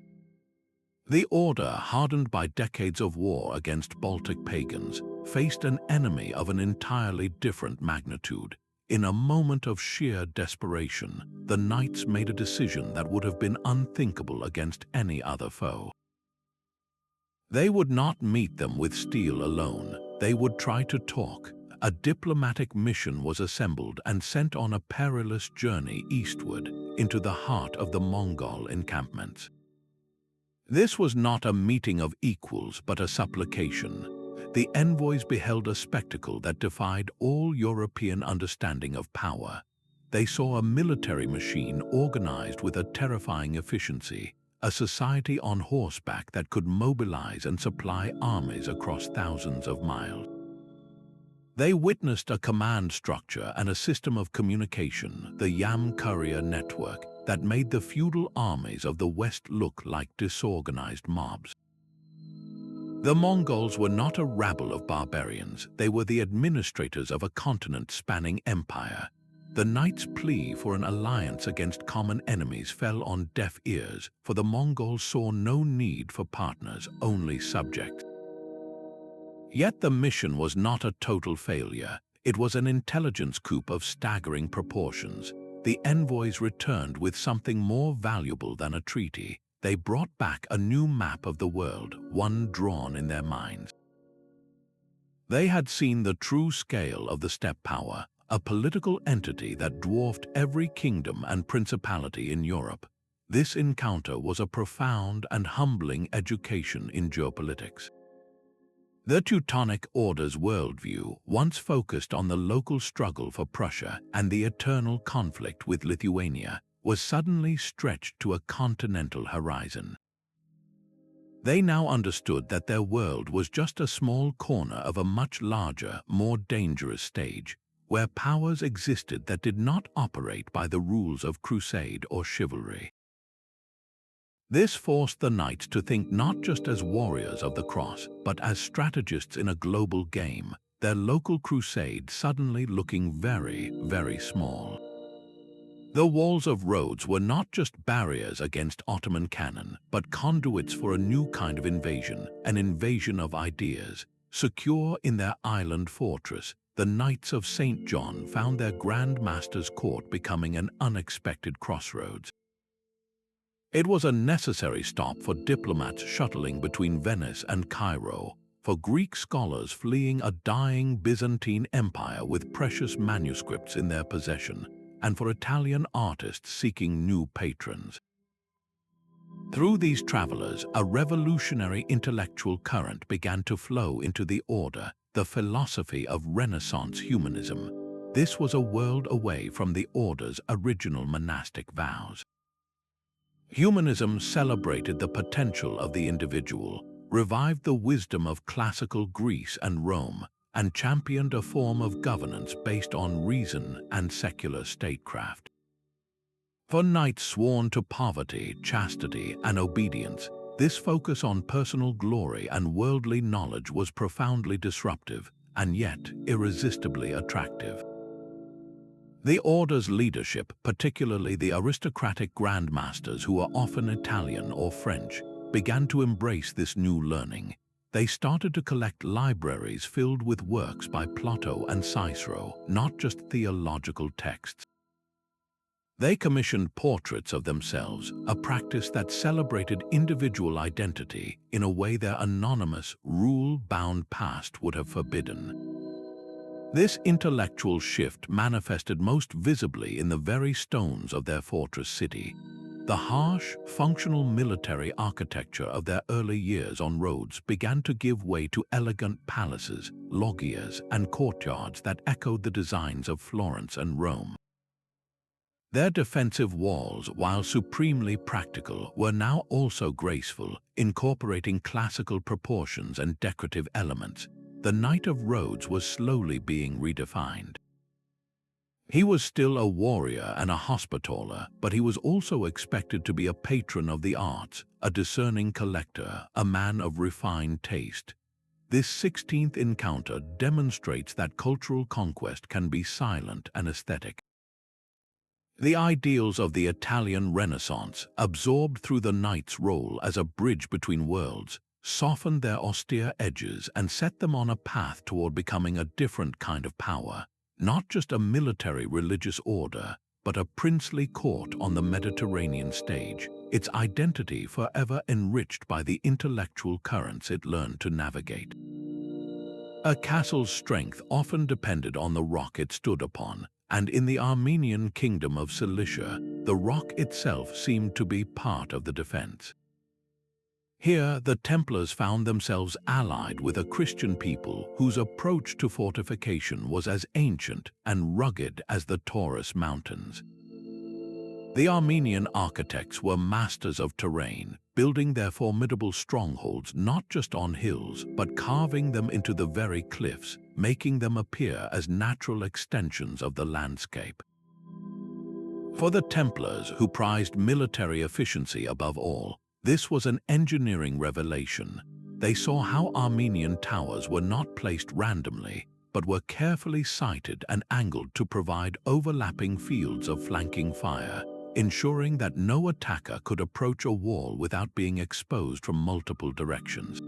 [SPEAKER 1] The order, hardened by decades of war against Baltic pagans, faced an enemy of an entirely different magnitude. In a moment of sheer desperation, the knights made a decision that would have been unthinkable against any other foe. They would not meet them with steel alone. They would try to talk. A diplomatic mission was assembled and sent on a perilous journey eastward into the heart of the Mongol encampments. This was not a meeting of equals, but a supplication. The envoys beheld a spectacle that defied all European understanding of power. They saw a military machine organized with a terrifying efficiency, a society on horseback that could mobilize and supply armies across thousands of miles. They witnessed a command structure and a system of communication, the Yam courier network, that made the feudal armies of the West look like disorganized mobs. The Mongols were not a rabble of barbarians, they were the administrators of a continent-spanning empire. The knights' plea for an alliance against common enemies fell on deaf ears, for the Mongols saw no need for partners, only subjects. Yet the mission was not a total failure. It was an intelligence coup of staggering proportions. The envoys returned with something more valuable than a treaty. They brought back a new map of the world, one drawn in their minds. They had seen the true scale of the steppe power, a political entity that dwarfed every kingdom and principality in Europe. This encounter was a profound and humbling education in geopolitics. The Teutonic Order's worldview, once focused on the local struggle for Prussia and the eternal conflict with Lithuania, was suddenly stretched to a continental horizon. They now understood that their world was just a small corner of a much larger, more dangerous stage, where powers existed that did not operate by the rules of crusade or chivalry. This forced the knights to think not just as warriors of the cross, but as strategists in a global game, their local crusade suddenly looking very, very small. The walls of Rhodes were not just barriers against Ottoman cannon, but conduits for a new kind of invasion, an invasion of ideas. Secure in their island fortress, the Knights of St. John found their Grand Master's court becoming an unexpected crossroads. It was a necessary stop for diplomats shuttling between Venice and Cairo, for Greek scholars fleeing a dying Byzantine empire with precious manuscripts in their possession, and for Italian artists seeking new patrons. Through these travelers, a revolutionary intellectual current began to flow into the order, the philosophy of Renaissance humanism. This was a world away from the order's original monastic vows. Humanism celebrated the potential of the individual, revived the wisdom of classical Greece and Rome, and championed a form of governance based on reason and secular statecraft. For knights sworn to poverty, chastity, and obedience, this focus on personal glory and worldly knowledge was profoundly disruptive, and yet irresistibly attractive. The order's leadership, particularly the aristocratic grandmasters who were often Italian or French, began to embrace this new learning. They started to collect libraries filled with works by Plato and Cicero, not just theological texts. They commissioned portraits of themselves, a practice that celebrated individual identity in a way their anonymous, rule-bound past would have forbidden. This intellectual shift manifested most visibly in the very stones of their fortress city. The harsh, functional military architecture of their early years on Rhodes began to give way to elegant palaces, loggias, and courtyards that echoed the designs of Florence and Rome. Their defensive walls, while supremely practical, were now also graceful, incorporating classical proportions and decorative elements. The Knight of Rhodes was slowly being redefined. He was still a warrior and a hospitaller, but he was also expected to be a patron of the arts, a discerning collector, a man of refined taste. This 16th encounter demonstrates that cultural conquest can be silent and aesthetic. The ideals of the Italian Renaissance, absorbed through the knight's role as a bridge between worlds, softened their austere edges and set them on a path toward becoming a different kind of power, not just a military religious order, but a princely court on the Mediterranean stage, its identity forever enriched by the intellectual currents it learned to navigate. A castle's strength often depended on the rock it stood upon, and in the Armenian kingdom of Cilicia, the rock itself seemed to be part of the defense. Here, the Templars found themselves allied with a Christian people whose approach to fortification was as ancient and rugged as the Taurus Mountains. The Armenian architects were masters of terrain, building their formidable strongholds not just on hills, but carving them into the very cliffs, making them appear as natural extensions of the landscape. For the Templars, who prized military efficiency above all, this was an engineering revelation. They saw how Armenian towers were not placed randomly, but were carefully sited and angled to provide overlapping fields of flanking fire, ensuring that no attacker could approach a wall without being exposed from multiple directions.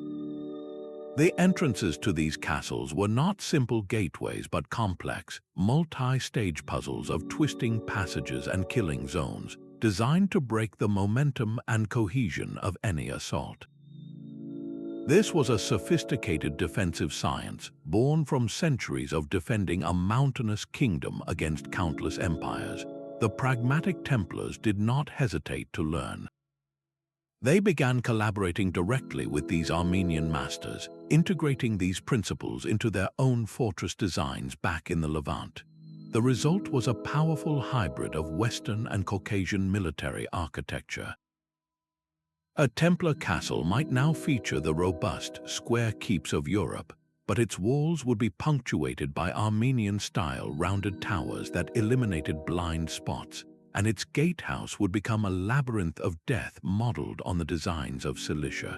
[SPEAKER 1] The entrances to these castles were not simple gateways but complex, multi-stage puzzles of twisting passages and killing zones, designed to break the momentum and cohesion of any assault. This was a sophisticated defensive science, born from centuries of defending a mountainous kingdom against countless empires. The pragmatic Templars did not hesitate to learn. They began collaborating directly with these Armenian masters, integrating these principles into their own fortress designs back in the Levant. The result was a powerful hybrid of Western and Caucasian military architecture. A Templar castle might now feature the robust, square keeps of Europe, but its walls would be punctuated by Armenian-style rounded towers that eliminated blind spots, and its gatehouse would become a labyrinth of death modeled on the designs of Cilicia.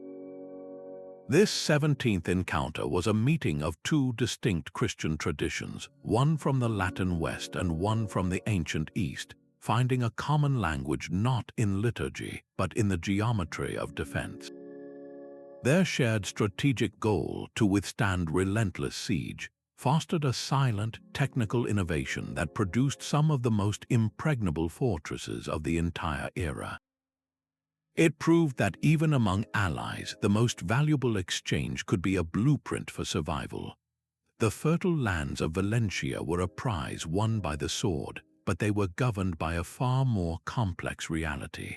[SPEAKER 1] This 17th encounter was a meeting of two distinct Christian traditions, one from the Latin West and one from the ancient East, finding a common language not in liturgy, but in the geometry of defense. Their shared strategic goal to withstand relentless siege fostered a silent, technical innovation that produced some of the most impregnable fortresses of the entire era. It proved that even among allies, the most valuable exchange could be a blueprint for survival. The fertile lands of Valentia were a prize won by the sword, but they were governed by a far more complex reality.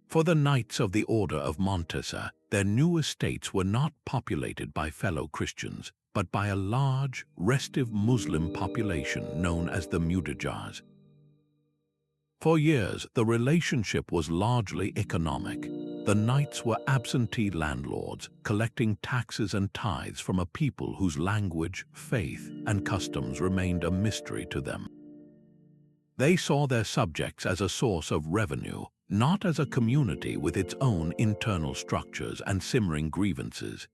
[SPEAKER 1] For the Knights of the Order of Montesa, their new estates were not populated by fellow Christians, but by a large, restive Muslim population known as the Mudéjars. For years, the relationship was largely economic. The Knights were absentee landlords, collecting taxes and tithes from a people whose language, faith, and customs remained a mystery to them. They saw their subjects as a source of revenue, not as a community with its own internal structures and simmering grievances.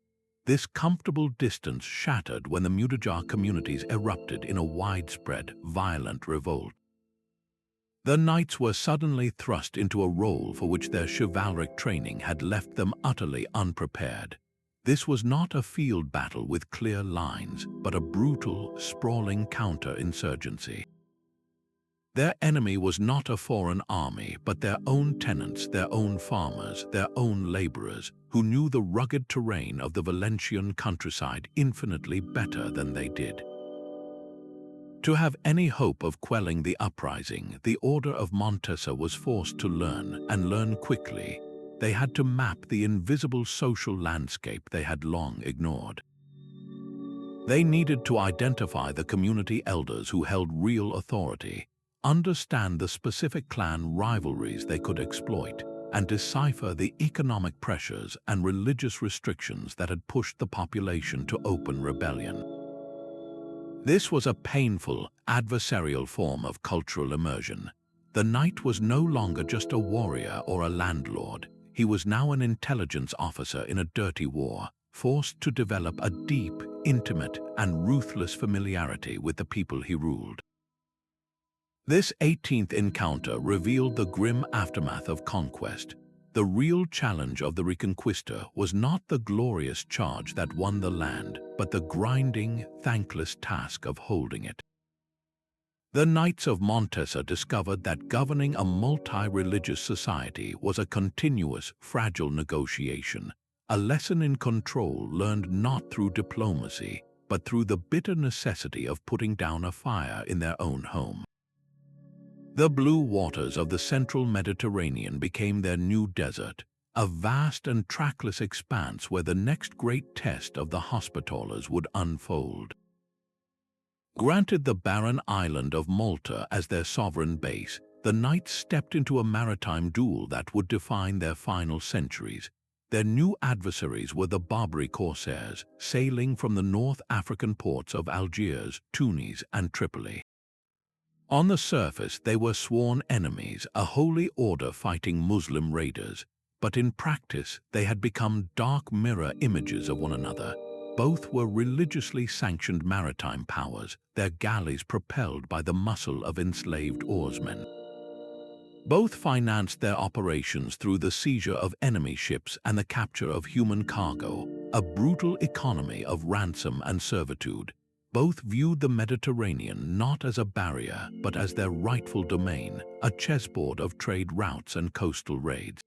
[SPEAKER 1] This comfortable distance shattered when the Mudéjar communities erupted in a widespread, violent revolt. The Knights were suddenly thrust into a role for which their chivalric training had left them utterly unprepared. This was not a field battle with clear lines, but a brutal, sprawling counter-insurgency. Their enemy was not a foreign army, but their own tenants, their own farmers, their own laborers, who knew the rugged terrain of the Valencian countryside infinitely better than they did. To have any hope of quelling the uprising, the Order of Montesa was forced to learn, and learn quickly. They had to map the invisible social landscape they had long ignored. They needed to identify the community elders who held real authority, understand the specific clan rivalries they could exploit, and decipher the economic pressures and religious restrictions that had pushed the population to open rebellion. This was a painful, adversarial form of cultural immersion. The knight was no longer just a warrior or a landlord. He was now an intelligence officer in a dirty war, forced to develop a deep, intimate, and ruthless familiarity with the people he ruled. This 18th encounter revealed the grim aftermath of conquest. The real challenge of the Reconquista was not the glorious charge that won the land, but the grinding, thankless task of holding it. The Knights of Montesa discovered that governing a multi-religious society was a continuous, fragile negotiation, a lesson in control learned not through diplomacy, but through the bitter necessity of putting down a fire in their own home. The blue waters of the central Mediterranean became their new desert, a vast and trackless expanse where the next great test of the Hospitallers would unfold. Granted the barren island of Malta as their sovereign base, the Knights stepped into a maritime duel that would define their final centuries. Their new adversaries were the Barbary corsairs, sailing from the North African ports of Algiers, Tunis, and Tripoli. On the surface, they were sworn enemies, a holy order fighting Muslim raiders, but in practice they had become dark mirror images of one another. Both were religiously sanctioned maritime powers, their galleys propelled by the muscle of enslaved oarsmen. Both financed their operations through the seizure of enemy ships and the capture of human cargo, a brutal economy of ransom and servitude. Both viewed the Mediterranean not as a barrier, but as their rightful domain, a chessboard of trade routes and coastal raids.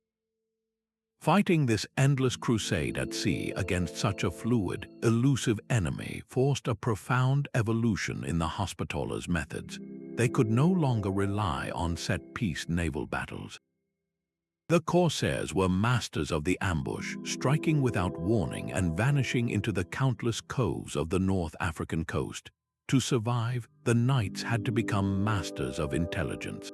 [SPEAKER 1] Fighting this endless crusade at sea against such a fluid, elusive enemy forced a profound evolution in the Hospitallers' methods. They could no longer rely on set-piece naval battles. The corsairs were masters of the ambush, striking without warning and vanishing into the countless coves of the North African coast. To survive, the knights had to become masters of intelligence.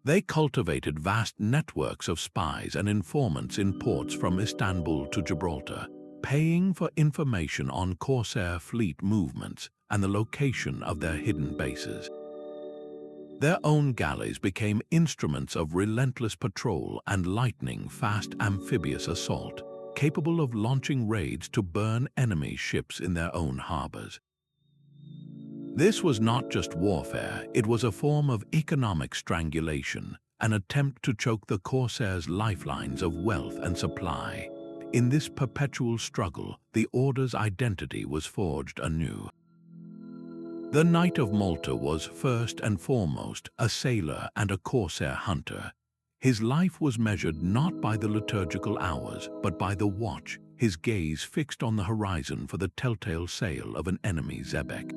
[SPEAKER 1] They cultivated vast networks of spies and informants in ports from Istanbul to Gibraltar, paying for information on corsair fleet movements and the location of their hidden bases. Their own galleys became instruments of relentless patrol and lightning-fast amphibious assault, capable of launching raids to burn enemy ships in their own harbors. This was not just warfare, it was a form of economic strangulation, an attempt to choke the corsairs' lifelines of wealth and supply. In this perpetual struggle, the Order's identity was forged anew. The Knight of Malta was first and foremost a sailor and a corsair hunter. His life was measured not by the liturgical hours, but by the watch, his gaze fixed on the horizon for the telltale sail of an enemy xebec.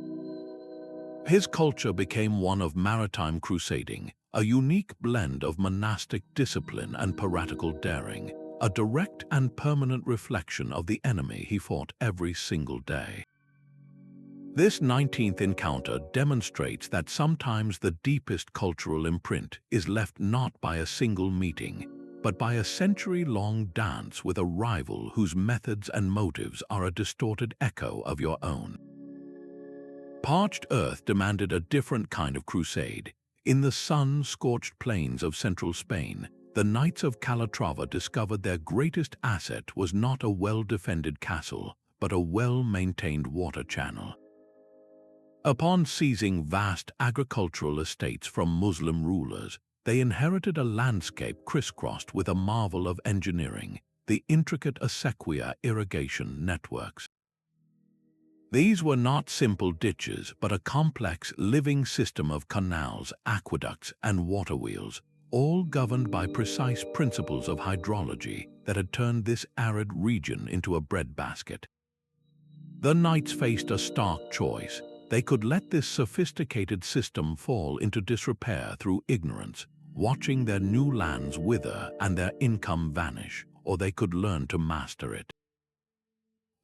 [SPEAKER 1] His culture became one of maritime crusading, a unique blend of monastic discipline and piratical daring, a direct and permanent reflection of the enemy he fought every single day. This 19th encounter demonstrates that sometimes the deepest cultural imprint is left not by a single meeting, but by a century-long dance with a rival whose methods and motives are a distorted echo of your own. Parched earth demanded a different kind of crusade. In the sun-scorched plains of central Spain, the Knights of Calatrava discovered their greatest asset was not a well-defended castle, but a well-maintained water channel. Upon seizing vast agricultural estates from Muslim rulers, they inherited a landscape crisscrossed with a marvel of engineering, the intricate acequia irrigation networks. These were not simple ditches, but a complex, living system of canals, aqueducts, and waterwheels, all governed by precise principles of hydrology that had turned this arid region into a breadbasket. The knights faced a stark choice. They could let this sophisticated system fall into disrepair through ignorance, watching their new lands wither and their income vanish, or they could learn to master it.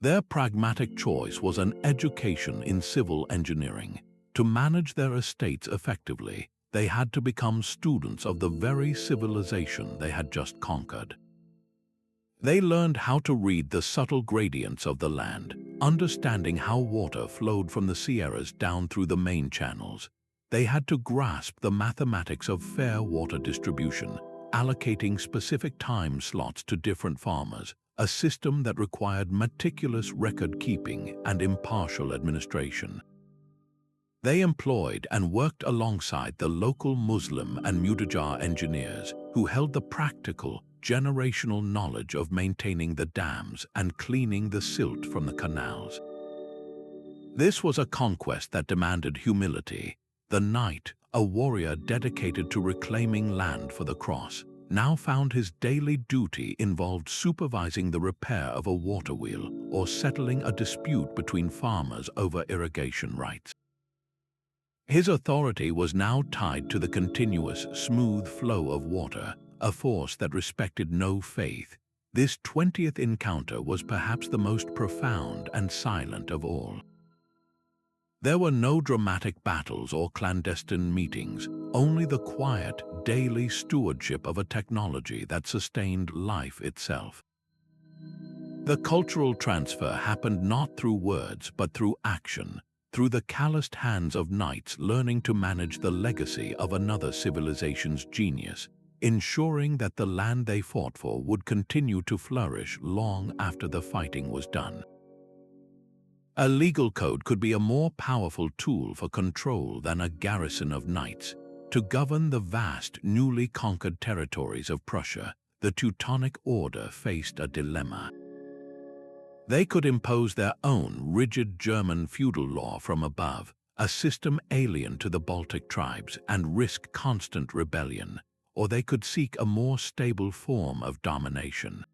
[SPEAKER 1] Their pragmatic choice was an education in civil engineering. To manage their estates effectively, they had to become students of the very civilization they had just conquered. They learned how to read the subtle gradients of the land, understanding how water flowed from the Sierras down through the main channels. They had to grasp the mathematics of fair water distribution, allocating specific time slots to different farmers, a system that required meticulous record-keeping and impartial administration. They employed and worked alongside the local Muslim and Mudajar engineers who held the practical, generational knowledge of maintaining the dams and cleaning the silt from the canals. This was a conquest that demanded humility. The knight, a warrior dedicated to reclaiming land for the cross, now found his daily duty involved supervising the repair of a water wheel or settling a dispute between farmers over irrigation rights. His authority was now tied to the continuous, smooth flow of water, a force that respected no faith. This 20th encounter was perhaps the most profound and silent of all. There were no dramatic battles or clandestine meetings, only the quiet, daily stewardship of a technology that sustained life itself. The cultural transfer happened not through words but through action, through the calloused hands of knights learning to manage the legacy of another civilization's genius. ensuring that the land they fought for would continue to flourish long after the fighting was done. A legal code could be a more powerful tool for control than a garrison of knights. To govern the vast, newly conquered territories of Prussia, the Teutonic Order faced a dilemma. They could impose their own rigid German feudal law from above, a system alien to the Baltic tribes, and risk constant rebellion, or they could seek a more stable form of domination.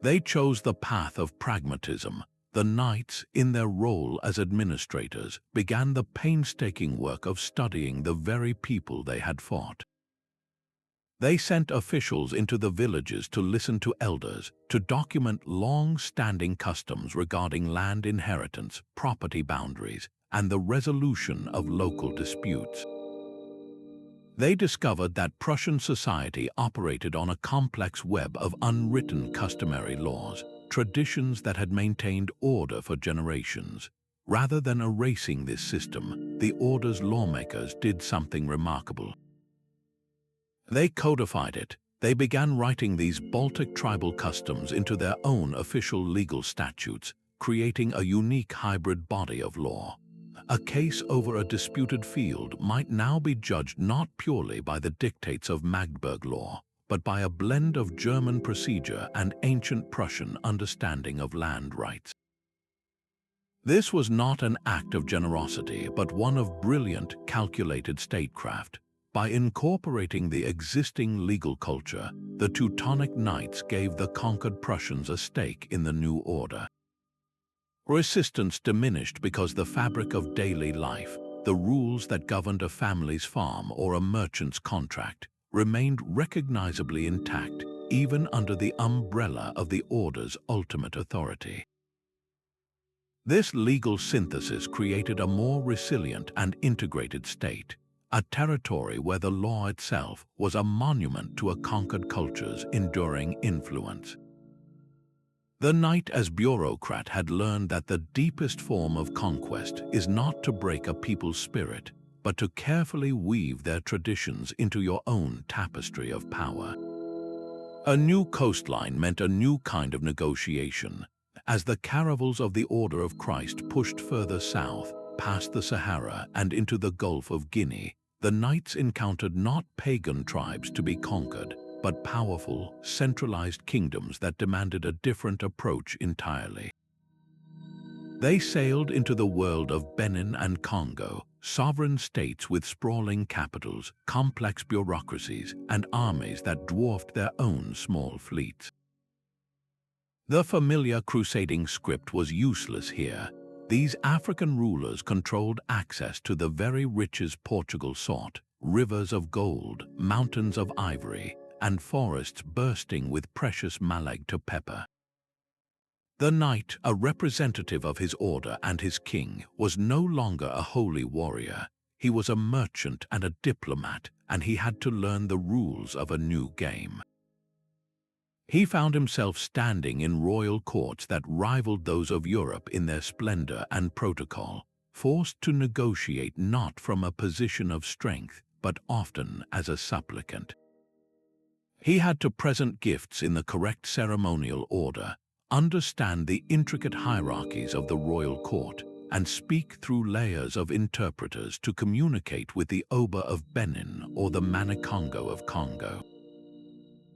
[SPEAKER 1] They chose the path of pragmatism. The knights, in their role as administrators, began the painstaking work of studying the very people they had fought. They sent officials into the villages to listen to elders, to document long-standing customs regarding land inheritance, property boundaries, and the resolution of local disputes. They discovered that Prussian society operated on a complex web of unwritten customary laws, traditions that had maintained order for generations. Rather than erasing this system, the Order's lawmakers did something remarkable. They codified it. They began writing these Baltic tribal customs into their own official legal statutes, creating a unique hybrid body of law. A case over a disputed field might now be judged not purely by the dictates of Magdeburg law, but by a blend of German procedure and ancient Prussian understanding of land rights. This was not an act of generosity, but one of brilliant, calculated statecraft. By incorporating the existing legal culture, the Teutonic Knights gave the conquered Prussians a stake in the new order. Resistance diminished because the fabric of daily life, the rules that governed a family's farm or a merchant's contract, remained recognizably intact even under the umbrella of the Order's ultimate authority. This legal synthesis created a more resilient and integrated state, a territory where the law itself was a monument to a conquered culture's enduring influence. The knight as bureaucrat had learned that the deepest form of conquest is not to break a people's spirit, but to carefully weave their traditions into your own tapestry of power. A new coastline meant a new kind of negotiation. As the caravels of the Order of Christ pushed further south, past the Sahara and into the Gulf of Guinea, the knights encountered not pagan tribes to be conquered, but powerful, centralized kingdoms that demanded a different approach entirely. They sailed into the world of Benin and Congo, sovereign states with sprawling capitals, complex bureaucracies, and armies that dwarfed their own small fleets. The familiar crusading script was useless here. These African rulers controlled access to the very riches Portugal sought, rivers of gold, mountains of ivory, and forests bursting with precious Malagto pepper. The knight, a representative of his order and his king, was no longer a holy warrior. He was a merchant and a diplomat, and he had to learn the rules of a new game. He found himself standing in royal courts that rivaled those of Europe in their splendor and protocol, forced to negotiate not from a position of strength, but often as a supplicant. He had to present gifts in the correct ceremonial order, understand the intricate hierarchies of the royal court, and speak through layers of interpreters to communicate with the Oba of Benin or the Manikongo of Congo.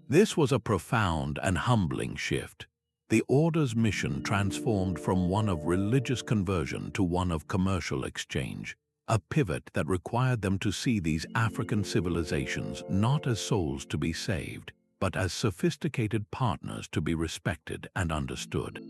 [SPEAKER 1] This was a profound and humbling shift. The Order's mission transformed from one of religious conversion to one of commercial exchange, a pivot that required them to see these African civilizations not as souls to be saved, but as sophisticated partners to be respected and understood.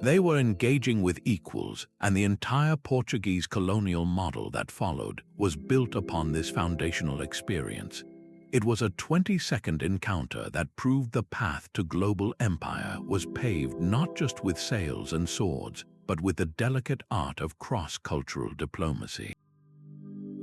[SPEAKER 1] They were engaging with equals, and the entire Portuguese colonial model that followed was built upon this foundational experience. It was a 20-second encounter that proved the path to global empire was paved not just with sails and swords, but with the delicate art of cross-cultural diplomacy.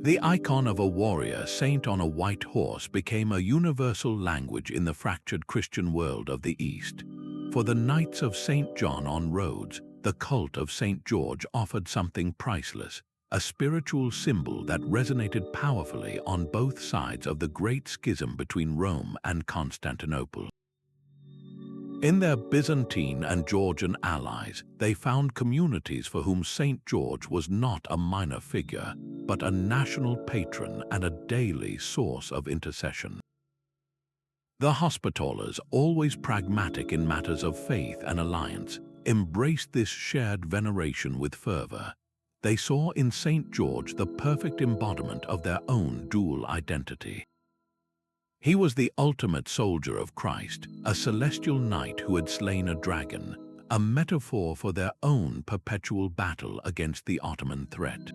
[SPEAKER 1] The icon of a warrior saint on a white horse became a universal language in the fractured Christian world of the East. For the Knights of St. John on Rhodes, the cult of St. George offered something priceless, a spiritual symbol that resonated powerfully on both sides of the Great Schism between Rome and Constantinople. In their Byzantine and Georgian allies, they found communities for whom St. George was not a minor figure, but a national patron and a daily source of intercession. The Hospitallers, always pragmatic in matters of faith and alliance, embraced this shared veneration with fervor. They saw in St. George the perfect embodiment of their own dual identity. He was the ultimate soldier of Christ, a celestial knight who had slain a dragon, a metaphor for their own perpetual battle against the Ottoman threat.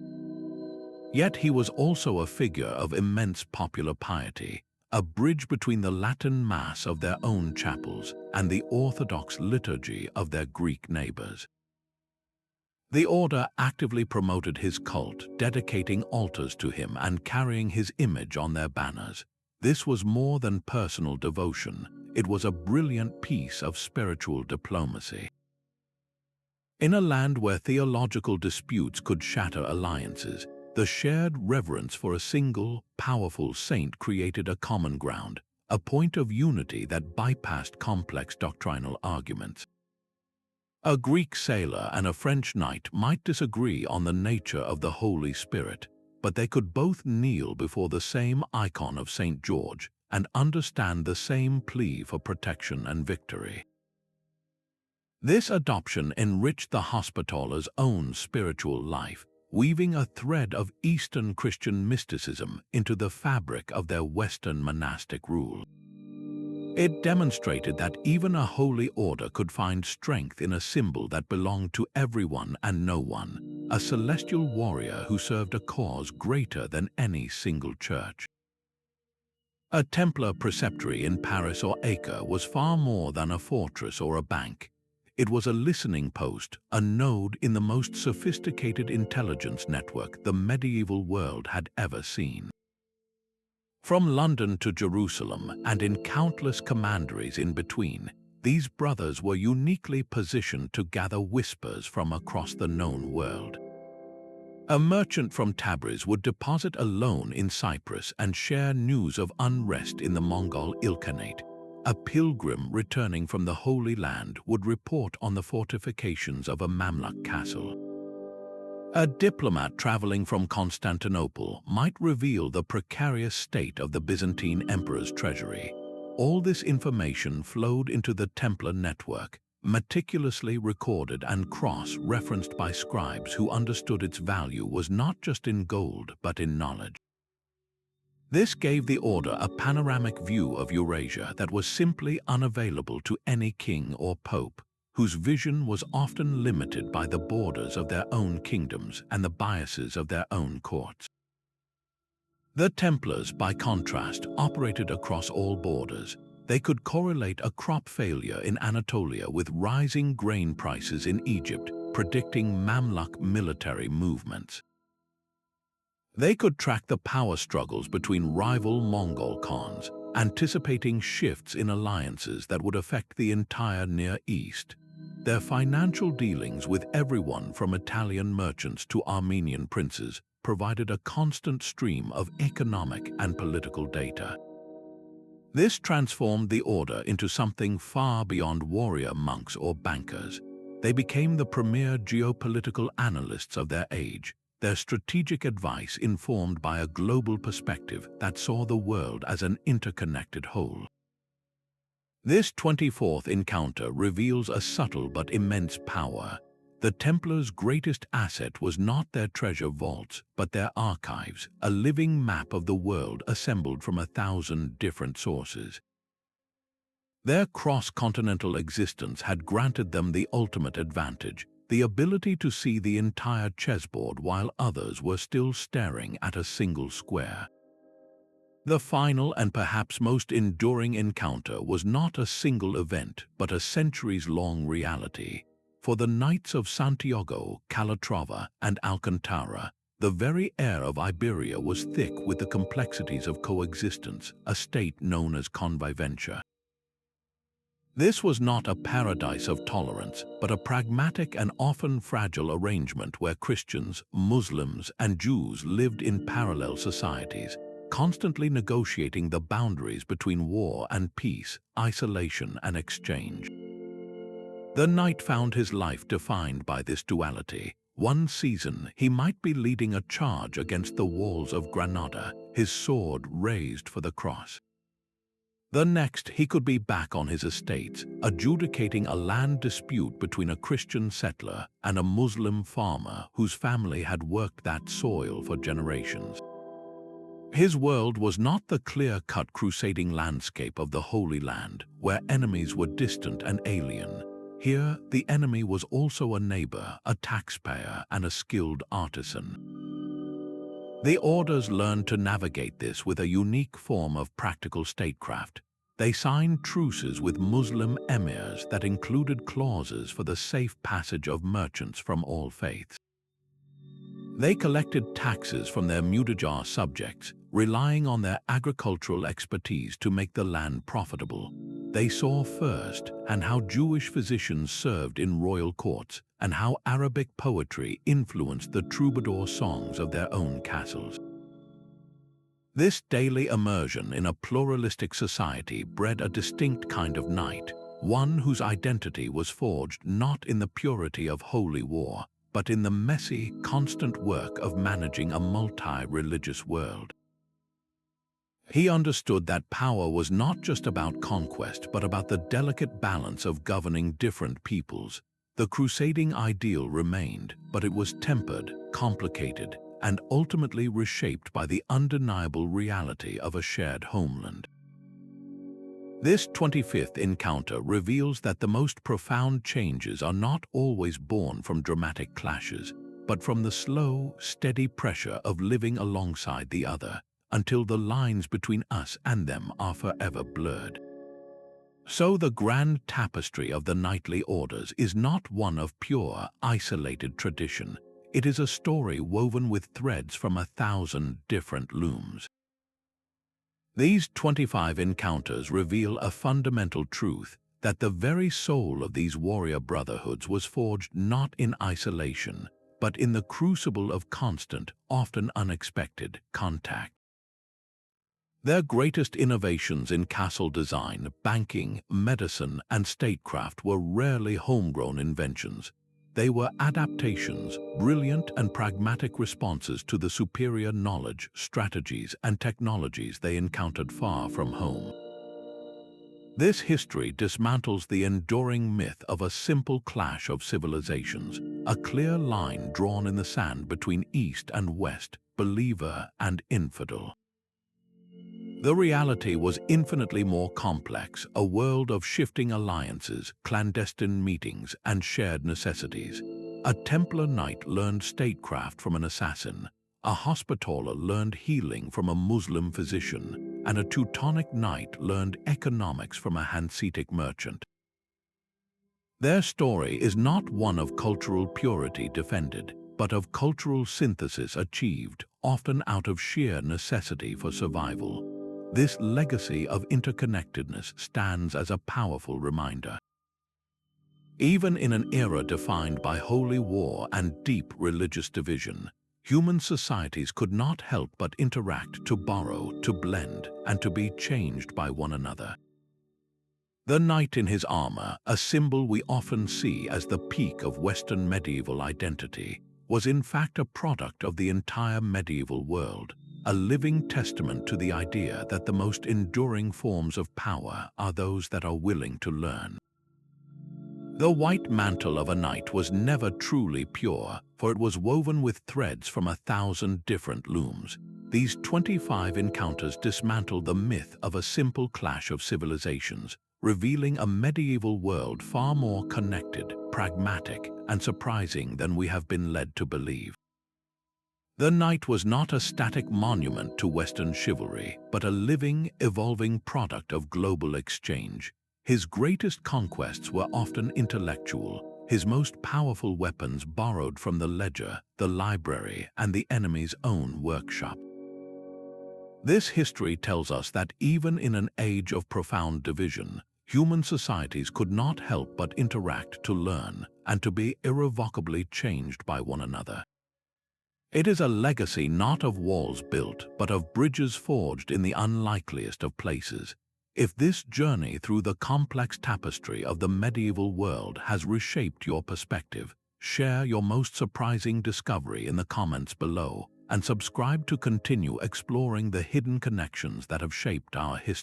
[SPEAKER 1] Yet he was also a figure of immense popular piety, a bridge between the Latin Mass of their own chapels and the Orthodox liturgy of their Greek neighbors. The order actively promoted his cult, dedicating altars to him and carrying his image on their banners. This was more than personal devotion. It was a brilliant piece of spiritual diplomacy. In a land where theological disputes could shatter alliances, the shared reverence for a single, powerful saint created a common ground, a point of unity that bypassed complex doctrinal arguments. A Greek sailor and a French knight might disagree on the nature of the Holy Spirit, but they could both kneel before the same icon of St. George and understand the same plea for protection and victory. This adoption enriched the Hospitallers' own spiritual life, weaving a thread of Eastern Christian mysticism into the fabric of their Western monastic rule. It demonstrated that even a holy order could find strength in a symbol that belonged to everyone and no one, a celestial warrior who served a cause greater than any single church. A Templar preceptory in Paris or Acre was far more than a fortress or a bank. It was a listening post, a node in the most sophisticated intelligence network the medieval world had ever seen. From London to Jerusalem and in countless commanderies in between, these brothers were uniquely positioned to gather whispers from across the known world. A merchant from Tabriz would deposit a loan in Cyprus and share news of unrest in the Mongol Ilkhanate. A pilgrim returning from the Holy Land would report on the fortifications of a Mamluk castle. A diplomat traveling from Constantinople might reveal the precarious state of the Byzantine emperor's treasury. All this information flowed into the Templar network, meticulously recorded and cross-referenced by scribes who understood its value was not just in gold but in knowledge. This gave the order a panoramic view of Eurasia that was simply unavailable to any king or pope, whose vision was often limited by the borders of their own kingdoms and the biases of their own courts. The Templars, by contrast, operated across all borders. They could correlate a crop failure in Anatolia with rising grain prices in Egypt, predicting Mamluk military movements. They could track the power struggles between rival Mongol khans, anticipating shifts in alliances that would affect the entire Near East. Their financial dealings with everyone from Italian merchants to Armenian princes provided a constant stream of economic and political data. This transformed the order into something far beyond warrior monks or bankers. They became the premier geopolitical analysts of their age, their strategic advice informed by a global perspective that saw the world as an interconnected whole. This 24th encounter reveals a subtle but immense power. The Templars' greatest asset was not their treasure vaults, but their archives, a living map of the world assembled from 1,000 different sources. Their cross-continental existence had granted them the ultimate advantage, the ability to see the entire chessboard while others were still staring at a single square. The final and perhaps most enduring encounter was not a single event, but a centuries-long reality. For the Knights of Santiago, Calatrava, and Alcantara, the very air of Iberia was thick with the complexities of coexistence, a state known as convivencia. This was not a paradise of tolerance, but a pragmatic and often fragile arrangement where Christians, Muslims, and Jews lived in parallel societies, constantly negotiating the boundaries between war and peace, isolation and exchange. The knight found his life defined by this duality. One season, he might be leading a charge against the walls of Granada, his sword raised for the cross. The next, he could be back on his estates, adjudicating a land dispute between a Christian settler and a Muslim farmer whose family had worked that soil for generations. His world was not the clear-cut crusading landscape of the Holy Land, where enemies were distant and alien. Here, the enemy was also a neighbor, a taxpayer, and a skilled artisan. The orders learned to navigate this with a unique form of practical statecraft. They signed truces with Muslim emirs that included clauses for the safe passage of merchants from all faiths. They collected taxes from their Mudajar subjects, relying on their agricultural expertise to make the land profitable. They saw first and how Jewish physicians served in royal courts and how Arabic poetry influenced the troubadour songs of their own castles. This daily immersion in a pluralistic society bred a distinct kind of knight, one whose identity was forged not in the purity of holy war, but in the messy, constant work of managing a multi-religious world. He understood that power was not just about conquest, but about the delicate balance of governing different peoples. The crusading ideal remained, but it was tempered, complicated, and ultimately reshaped by the undeniable reality of a shared homeland. This 25th encounter reveals that the most profound changes are not always born from dramatic clashes, but from the slow, steady pressure of living alongside the other, until the lines between us and them are forever blurred. So the grand tapestry of the knightly orders is not one of pure, isolated tradition. It is a story woven with threads from 1,000 different looms. These 25 encounters reveal a fundamental truth, that the very soul of these warrior brotherhoods was forged not in isolation, but in the crucible of constant, often unexpected, contact. Their greatest innovations in castle design, banking, medicine, and statecraft were rarely homegrown inventions. They were adaptations, brilliant and pragmatic responses to the superior knowledge, strategies, and technologies they encountered far from home. This history dismantles the enduring myth of a simple clash of civilizations, a clear line drawn in the sand between East and West, believer and infidel. The reality was infinitely more complex, a world of shifting alliances, clandestine meetings, and shared necessities. A Templar knight learned statecraft from an assassin, a Hospitaller learned healing from a Muslim physician, and a Teutonic Knight learned economics from a Hanseatic merchant. Their story is not one of cultural purity defended, but of cultural synthesis achieved, often out of sheer necessity for survival. This legacy of interconnectedness stands as a powerful reminder. Even in an era defined by holy war and deep religious division, human societies could not help but interact, to borrow, to blend, and to be changed by one another. The knight in his armor, a symbol we often see as the peak of Western medieval identity, was in fact a product of the entire medieval world, a living testament to the idea that the most enduring forms of power are those that are willing to learn. The white mantle of a knight was never truly pure, for it was woven with threads from 1,000 different looms. These 25 encounters dismantle the myth of a simple clash of civilizations, revealing a medieval world far more connected, pragmatic, and surprising than we have been led to believe. The knight was not a static monument to Western chivalry, but a living, evolving product of global exchange. His greatest conquests were often intellectual, his most powerful weapons borrowed from the ledger, the library, and the enemy's own workshop. This history tells us that even in an age of profound division, human societies could not help but interact to learn and to be irrevocably changed by one another. It is a legacy not of walls built, but of bridges forged in the unlikeliest of places. If this journey through the complex tapestry of the medieval world has reshaped your perspective, share your most surprising discovery in the comments below and subscribe to continue exploring the hidden connections that have shaped our history.